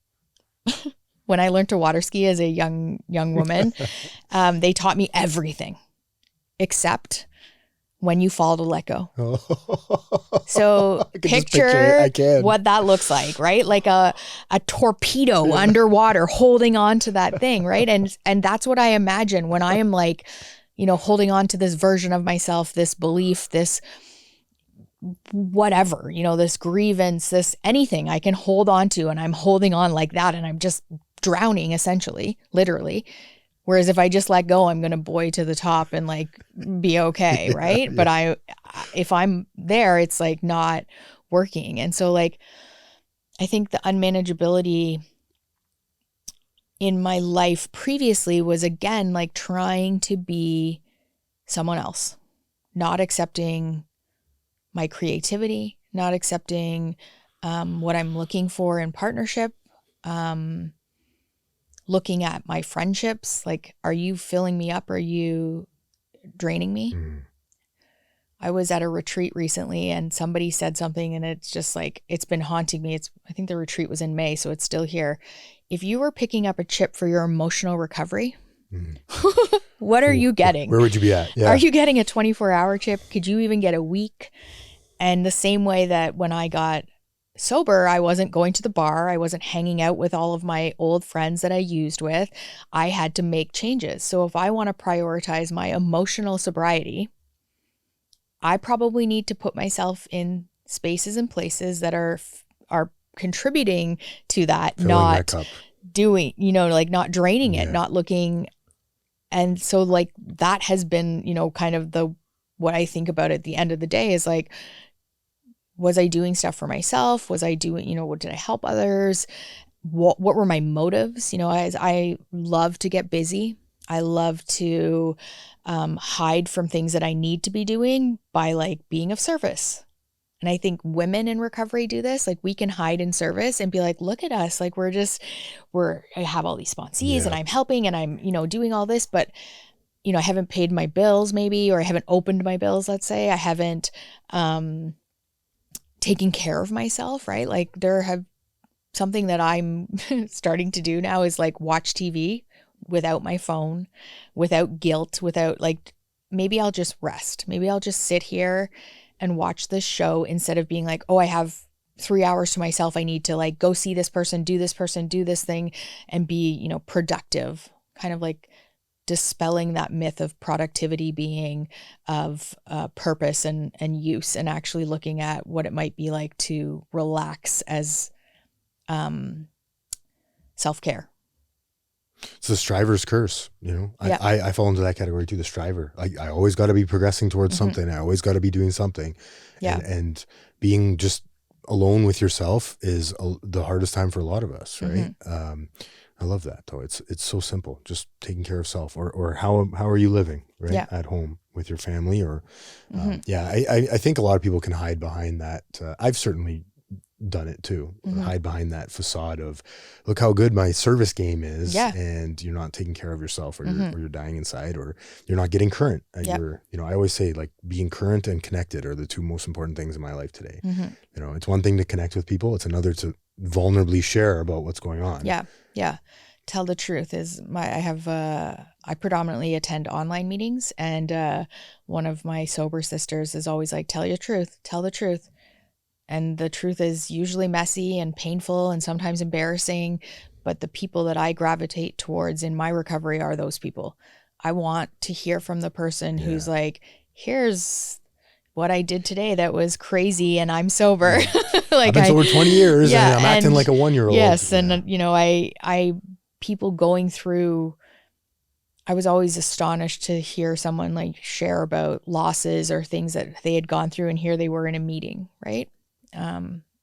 Speaker 2: When I learned to water ski as a young woman, they taught me everything except when you fall to let go. So picture what that looks like, right? Like a torpedo underwater holding on to that thing, right? And that's what I imagine when I am like, holding on to this version of myself, this belief, this whatever, this grievance, this anything I can hold on to, and I'm holding on like that and I'm just drowning essentially, literally. Whereas if I just let go, I'm going to buoy to the top and like be okay. Right. Yeah. But if I'm there, it's like not working. And so like, I think the unmanageability in my life previously was again, like trying to be someone else, not accepting my creativity, not accepting what I'm looking for in partnership, looking at my friendships, like, are you filling me up? Are you draining me? I was at a retreat recently and somebody said something and it's just like, it's been haunting me. I think the retreat was in May, so it's still here. If you were picking up a chip for your emotional recovery, what are you getting?
Speaker 1: Where would you be at? Yeah.
Speaker 2: Are you getting a 24-hour chip? Could you even get a week? And the same way that when I got sober, I wasn't going to the bar. I wasn't hanging out with all of my old friends that I used with. I had to make changes. So if I want to prioritize my emotional sobriety, I probably need to put myself in spaces and places that are contributing to that,
Speaker 1: filling
Speaker 2: not
Speaker 1: that cup.
Speaker 2: Doing, like not draining it, not looking. And so like that has been, kind of what I think about at the end of the day is like, was I doing stuff for myself? Was I doing, what did I help others? What were my motives? As I love to get busy. I love to hide from things that I need to be doing by like being of service. And I think women in recovery do this. Like we can hide in service and be like, look at us. Like I have all these sponsees and I'm helping and I'm, doing all this, but I haven't paid my bills maybe, or I haven't opened my bills. Let's say I haven't, taking care of myself, right? Like something that I'm starting to do now is like watch TV without my phone, without guilt, without like, maybe I'll just rest. Maybe I'll just sit here and watch this show instead of being like, oh, I have 3 hours to myself. I need to like go see this person, do this thing, and be, you know, productive, kind of like dispelling that myth of productivity being of purpose and use, and actually looking at what it might be like to relax as self-care.
Speaker 1: It's the striver's curse, you know.
Speaker 2: Yeah.
Speaker 1: I fall into that category too, the striver. I always got to be progressing towards something. I always got to be doing something.
Speaker 2: Yeah.
Speaker 1: And being just alone with yourself is the hardest time for a lot of us, right? I love that though. It's so simple, just taking care of self, or how are you living, right?
Speaker 2: Yeah.
Speaker 1: At home with your family, or I think a lot of people can hide behind that. I've certainly done it too, hide behind that facade of, look how good my service game is, and you're not taking care of yourself, or you're dying inside, or you're not getting current at your, you know, I always say like being current and connected are the two most important things in my life today. You know, it's one thing to connect with people, it's another to vulnerably share about what's going on.
Speaker 2: Yeah. Tell the truth is I predominantly attend online meetings, and one of my sober sisters is always like, tell the truth. And the truth is usually messy and painful and sometimes embarrassing, but the people that I gravitate towards in my recovery are those people. I want to hear from the person who's like, here's what I did today that was crazy and I'm sober. Like,
Speaker 1: I've been sober 20 years and I'm acting like a 1-year-old.
Speaker 2: Yes. And you know, I people going through, I was always astonished to hear someone like share about losses or things that they had gone through, and here they were in a meeting, right?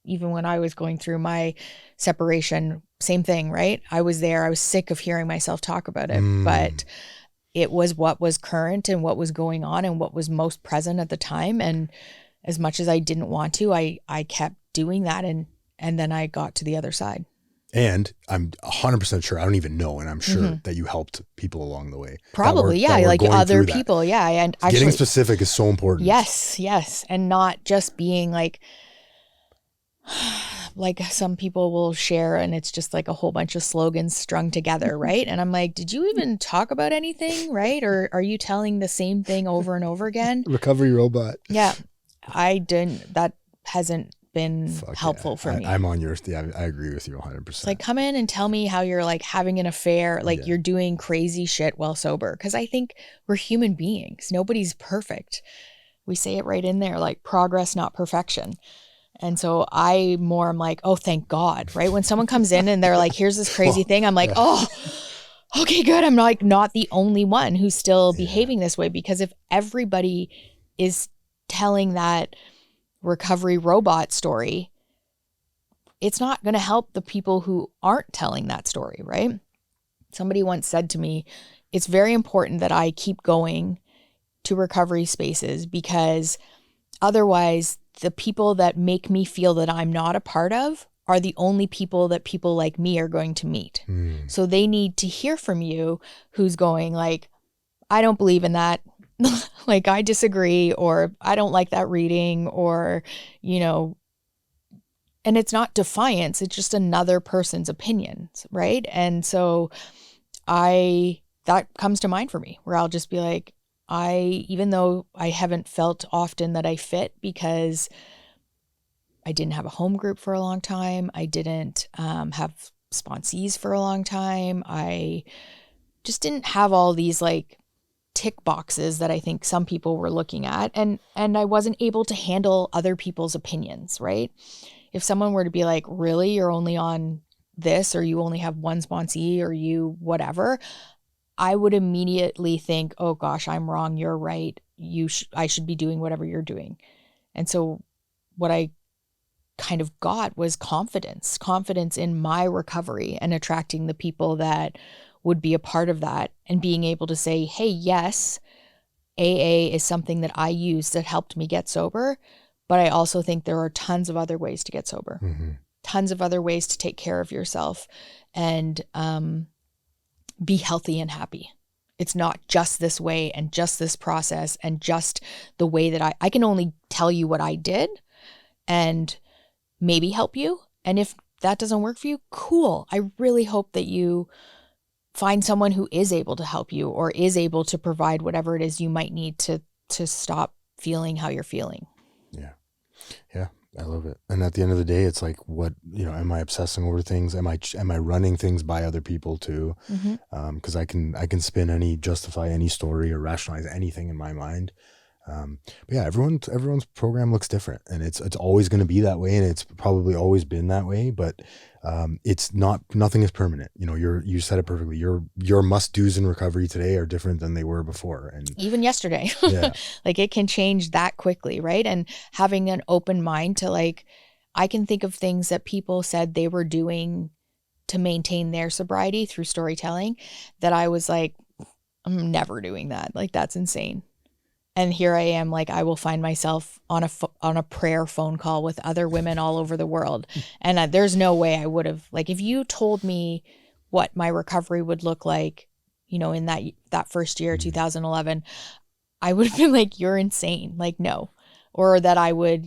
Speaker 2: Even when I was going through my separation, same thing, right? I was there. I was sick of hearing myself talk about it, but it was what was current and what was going on and what was most present at the time. And as much as I didn't want to, I kept doing that. And then I got to the other side.
Speaker 1: And I'm 100% sure, I don't even know, and I'm sure that you helped people along the way.
Speaker 2: Probably, like other people, yeah. And actually,
Speaker 1: getting specific is so important.
Speaker 2: Yes. And not just being like some people will share and it's just like a whole bunch of slogans strung together, right? And I'm like, did you even talk about anything, right? Or are you telling the same thing over and over again?
Speaker 1: Recovery robot.
Speaker 2: Yeah, I didn't. That hasn't been helpful for me.
Speaker 1: I'm on yours. Yeah, I agree with you 100%.
Speaker 2: It's like, come in and tell me how you're like having an affair, like you're doing crazy shit while sober. Because I think we're human beings. Nobody's perfect. We say it right in there, like progress, not perfection. And so I'm like, oh, thank God, right? When someone comes in and they're like, here's this crazy thing, I'm like, oh, okay, good. I'm like not the only one who's still behaving this way, because if everybody is telling that recovery robot story, it's not going to help the people who aren't telling that story, right? Somebody once said to me, it's very important that I keep going to recovery spaces, because otherwise the people that make me feel that I'm not a part of are the only people that people like me are going to meet. So they need to hear from you who's going like, I don't believe in that. Like, I disagree, or I don't like that reading, or, you know, and it's not defiance. It's just another person's opinions. Right. And so that comes to mind for me, where I'll just be like, even though I haven't felt often that I fit, because I didn't have a home group for a long time. I didn't have sponsees for a long time. I just didn't have all these like tick boxes that I think some people were looking at. And I wasn't able to handle other people's opinions, right? If someone were to be like, really, you're only on this, or you only have one sponsee, or you whatever, I would immediately think, oh gosh, I'm wrong. You're right. I should be doing whatever you're doing. And so what I kind of got was confidence in my recovery, and attracting the people that would be a part of that, and being able to say, hey, yes, AA is something that I used that helped me get sober, but I also think there are tons of other ways to get sober, tons of other ways to take care of yourself and be healthy and happy. It's not just this way and just this process and just the way that I can only tell you what I did and maybe help you. And if that doesn't work for you, cool. I really hope that you find someone who is able to help you, or is able to provide whatever it is you might need to stop feeling how you're feeling.
Speaker 1: Yeah. I love it. And at the end of the day, it's like, what, am I obsessing over things? Am I running things by other people too? Because I can justify any story or rationalize anything in my mind. But yeah, everyone's program looks different, and it's always going to be that way, and it's probably always been that way. But it's nothing is permanent. You said it perfectly. Your must do's in recovery today are different than they were before, and
Speaker 2: even yesterday.
Speaker 1: Yeah.
Speaker 2: Like it can change that quickly, right? And having an open mind to like, I can think of things that people said they were doing to maintain their sobriety through storytelling that I was like, I'm never doing that. Like that's insane. And here I am, like I will find myself on a prayer phone call with other women all over the world. And there's no way I would have, like, if you told me what my recovery would look like, in that first year, 2011, I would have been like, you're insane. Like, no. Or that I would,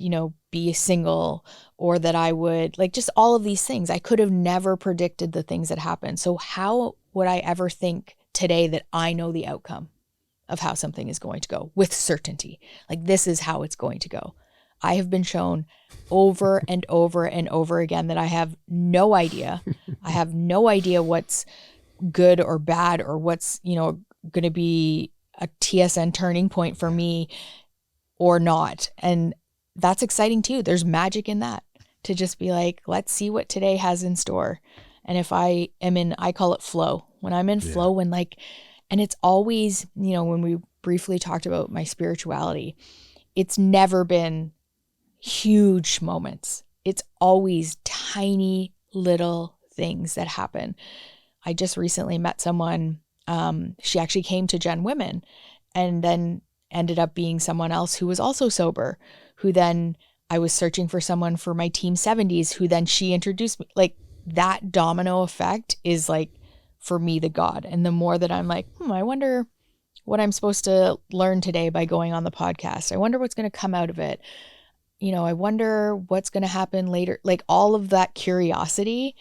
Speaker 2: be single, or that I would, like, just all of these things. I could have never predicted the things that happened. So how would I ever think today that I know the outcome of how something is going to go with certainty? Like, this is how it's going to go. I have been shown over and over and over again that I have no idea. I have no idea what's good or bad, or what's, going to be a TSN turning point for me or not. And that's exciting too. There's magic in that, to just be like, let's see what today has in store. And if I am I call it flow. When I'm in flow, when like, and it's always, when we briefly talked about my spirituality, it's never been huge moments. It's always tiny little things that happen. I just recently met someone, she actually came to Gen Women and then ended up being someone else who was also sober, who then I was searching for someone for my Team 70s, who then she introduced me. Like that domino effect is like, for me, the God. And the more that I'm like, I wonder what I'm supposed to learn today by going on the podcast. I wonder what's going to come out of it. I wonder what's going to happen later. Like all of that curiosity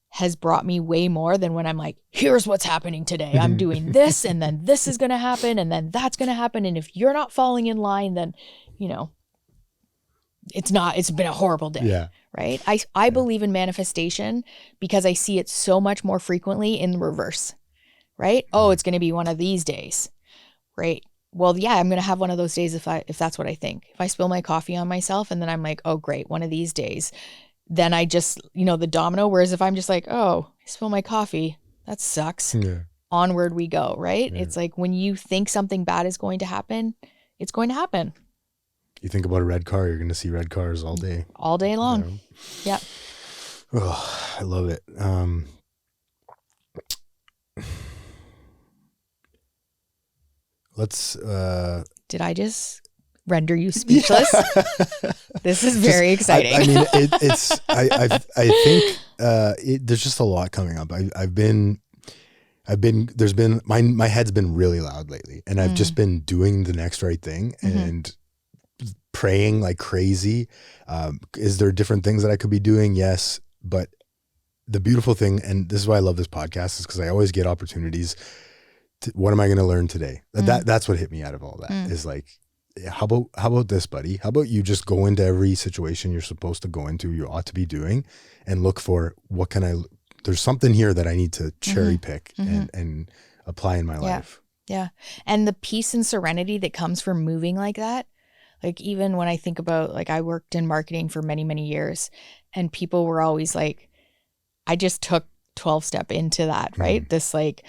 Speaker 2: has brought me way more than when I'm like, here's what's happening today. I'm doing this, and then this is going to happen, and then that's going to happen. And if you're not falling in line, then, it's been a horrible day.
Speaker 1: Yeah.
Speaker 2: Right. I believe in manifestation because I see it so much more frequently in reverse. Right. Oh, it's going to be one of these days. Right. Well, yeah, I'm going to have one of those days if that's what I think. If I spill my coffee on myself and then I'm like, oh, great, one of these days, then I just, the domino. Whereas if I'm just like, oh, I spill my coffee, that sucks. Yeah. Onward we go. Right. Yeah. It's like when you think something bad is going to happen, it's going to happen.
Speaker 1: You think about a red car, you're going to see red cars all day.
Speaker 2: All day long. Yeah.
Speaker 1: Oh, I love it. Let's...
Speaker 2: Did I just render you speechless? This is very exciting.
Speaker 1: I mean, I think there's just a lot coming up. My head's been really loud lately, and I've just been doing the next right thing and praying like crazy. Is there different things that I could be doing? Yes. But the beautiful thing, and this is why I love this podcast, is because I always get opportunities to, what am I going to learn today? That's what hit me out of all that is like, how about this, buddy? How about you just go into every situation you're supposed to go into, you ought to be doing, and look for there's something here that I need to cherry pick and apply in my life.
Speaker 2: Yeah. And the peace and serenity that comes from moving like that. Like even when I think about, like I worked in marketing for many, many years, and people were always like, I just took 12-step into that, right? This like,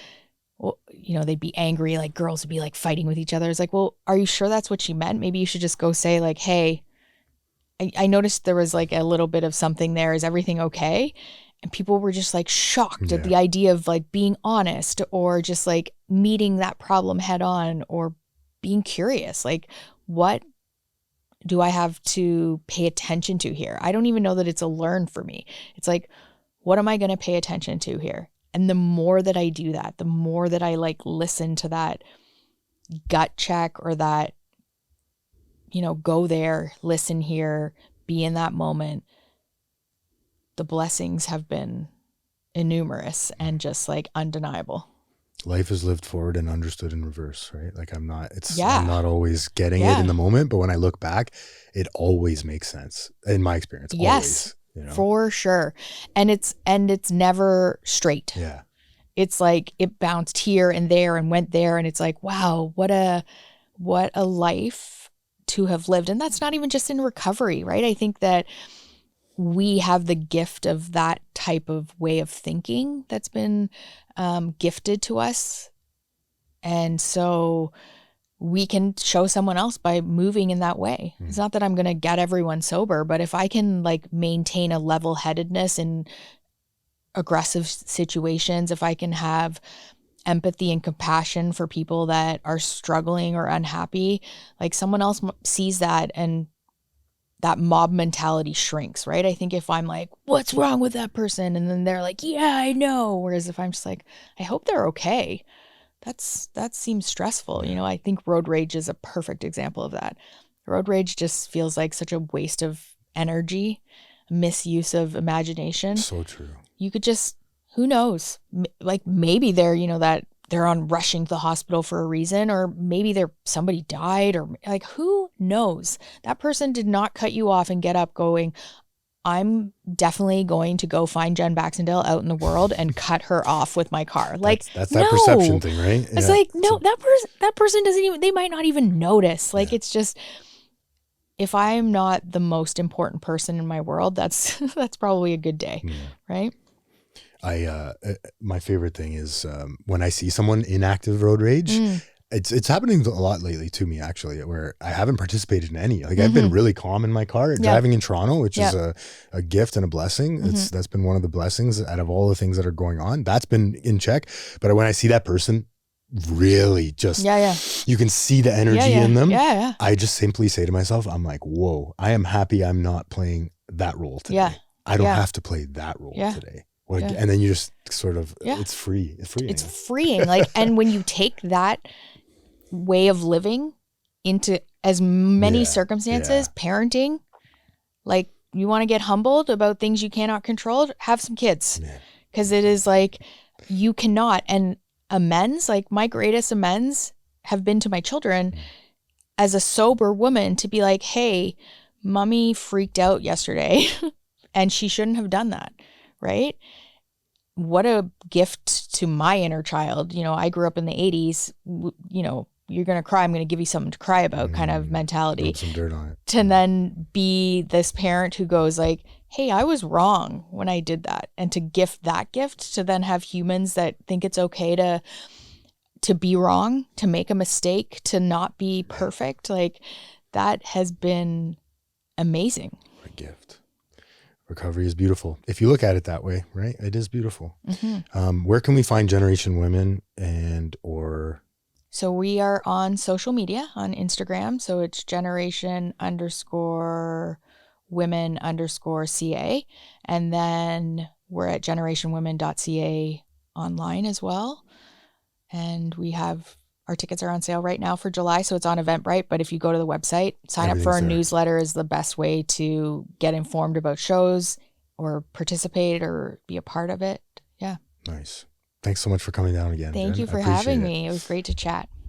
Speaker 2: well, they'd be angry, like girls would be like fighting with each other. It's like, well, are you sure that's what she meant? Maybe you should just go say like, hey, I noticed there was like a little bit of something there. Is everything okay? And people were just like shocked at the idea of like being honest, or just like meeting that problem head on, or being curious. Like, what do I have to pay attention to here? I don't even know that it's a learn for me. It's like, what am I going to pay attention to here? And the more that I do that, the more that I like listen to that gut check, or that, go there, listen here, be in that moment, the blessings have been innumerous and just like undeniable.
Speaker 1: Life is lived forward and understood in reverse, right? Like I'm
Speaker 2: Yeah.
Speaker 1: not always getting it
Speaker 2: Yeah.
Speaker 1: in the moment, but when I look back, it always makes sense in my experience.
Speaker 2: Yes,
Speaker 1: Always, you know?
Speaker 2: for sure. And it's never straight.
Speaker 1: Yeah.
Speaker 2: It's like it bounced here and there and went there. And it's like, wow, what a life to have lived. And that's not even just in recovery, right? I think that we have the gift of that type of way of thinking that's been gifted to us. And so we can show someone else by moving in that way. It's not that I'm going to get everyone sober, but if I can like maintain a level-headedness in aggressive situations, if I can have empathy and compassion for people that are struggling or unhappy, like someone else sees that and that mob mentality shrinks, right? I think if I'm like, what's wrong with that person? And then they're like, yeah, I know. Whereas if I'm just like, I hope they're okay. That seems stressful. You know, I think road rage is a perfect example of that. Road rage just feels like such a waste of energy, misuse of imagination.
Speaker 1: So true.
Speaker 2: You could just, who knows? Like maybe they're, that they're on rushing to the hospital for a reason, or maybe somebody died, or like, who knows? That person did not cut you off and get up going, I'm definitely going to go find Jen Baxendale out in the world and cut her off with my car. Like
Speaker 1: that's that perception thing, right?
Speaker 2: It's like, no, that person doesn't even, they might not even notice. Like it's just, if I'm not the most important person in my world, that's probably a good day, right?
Speaker 1: My favorite thing is when I see someone in active road rage. It's happening a lot lately to me, actually, where I haven't participated in any. Like I've been really calm in my car driving in Toronto, which is a gift and a blessing. That's been one of the blessings out of all the things that are going on. That's been in check. But when I see that person really just, you can see the energy in them. I just simply say to myself, I'm like, whoa, I am happy I'm not playing that role today. I don't have to play that role today. And then you just sort of, it's free. It's freeing.
Speaker 2: It's freeing. Like, and when you take that way of living into as many circumstances, parenting, like you want to get humbled about things you cannot control, have some kids. Because it is like, you cannot. And amends, like my greatest amends have been to my children as a sober woman, to be like, hey, mommy freaked out yesterday and she shouldn't have done that. Right? What a gift to my inner child. I grew up in the 80s, you're going to cry, I'm going to give you something to cry about kind of mentality.
Speaker 1: Rub some dirt on it.
Speaker 2: To then be this parent who goes like, hey, I was wrong when I did that. And to gift that gift, to then have humans that think it's okay to be wrong, to make a mistake, to not be perfect. Like that has been amazing.
Speaker 1: What a gift. Recovery is beautiful. If you look at it that way, right? It is beautiful. Where can we find Generation Women or...
Speaker 2: So we are on social media, on Instagram. So it's generation_women_CA. And then we're at generationwomen.ca online as well. And our tickets are on sale right now for July. So it's on Eventbrite. But if you go to the website, sign up for our newsletter is the best way to get informed about shows or participate or be a part of it. Yeah.
Speaker 1: Nice. Thanks so much for coming down again.
Speaker 2: Thank
Speaker 1: Jen.
Speaker 2: you for having me. It was great to chat.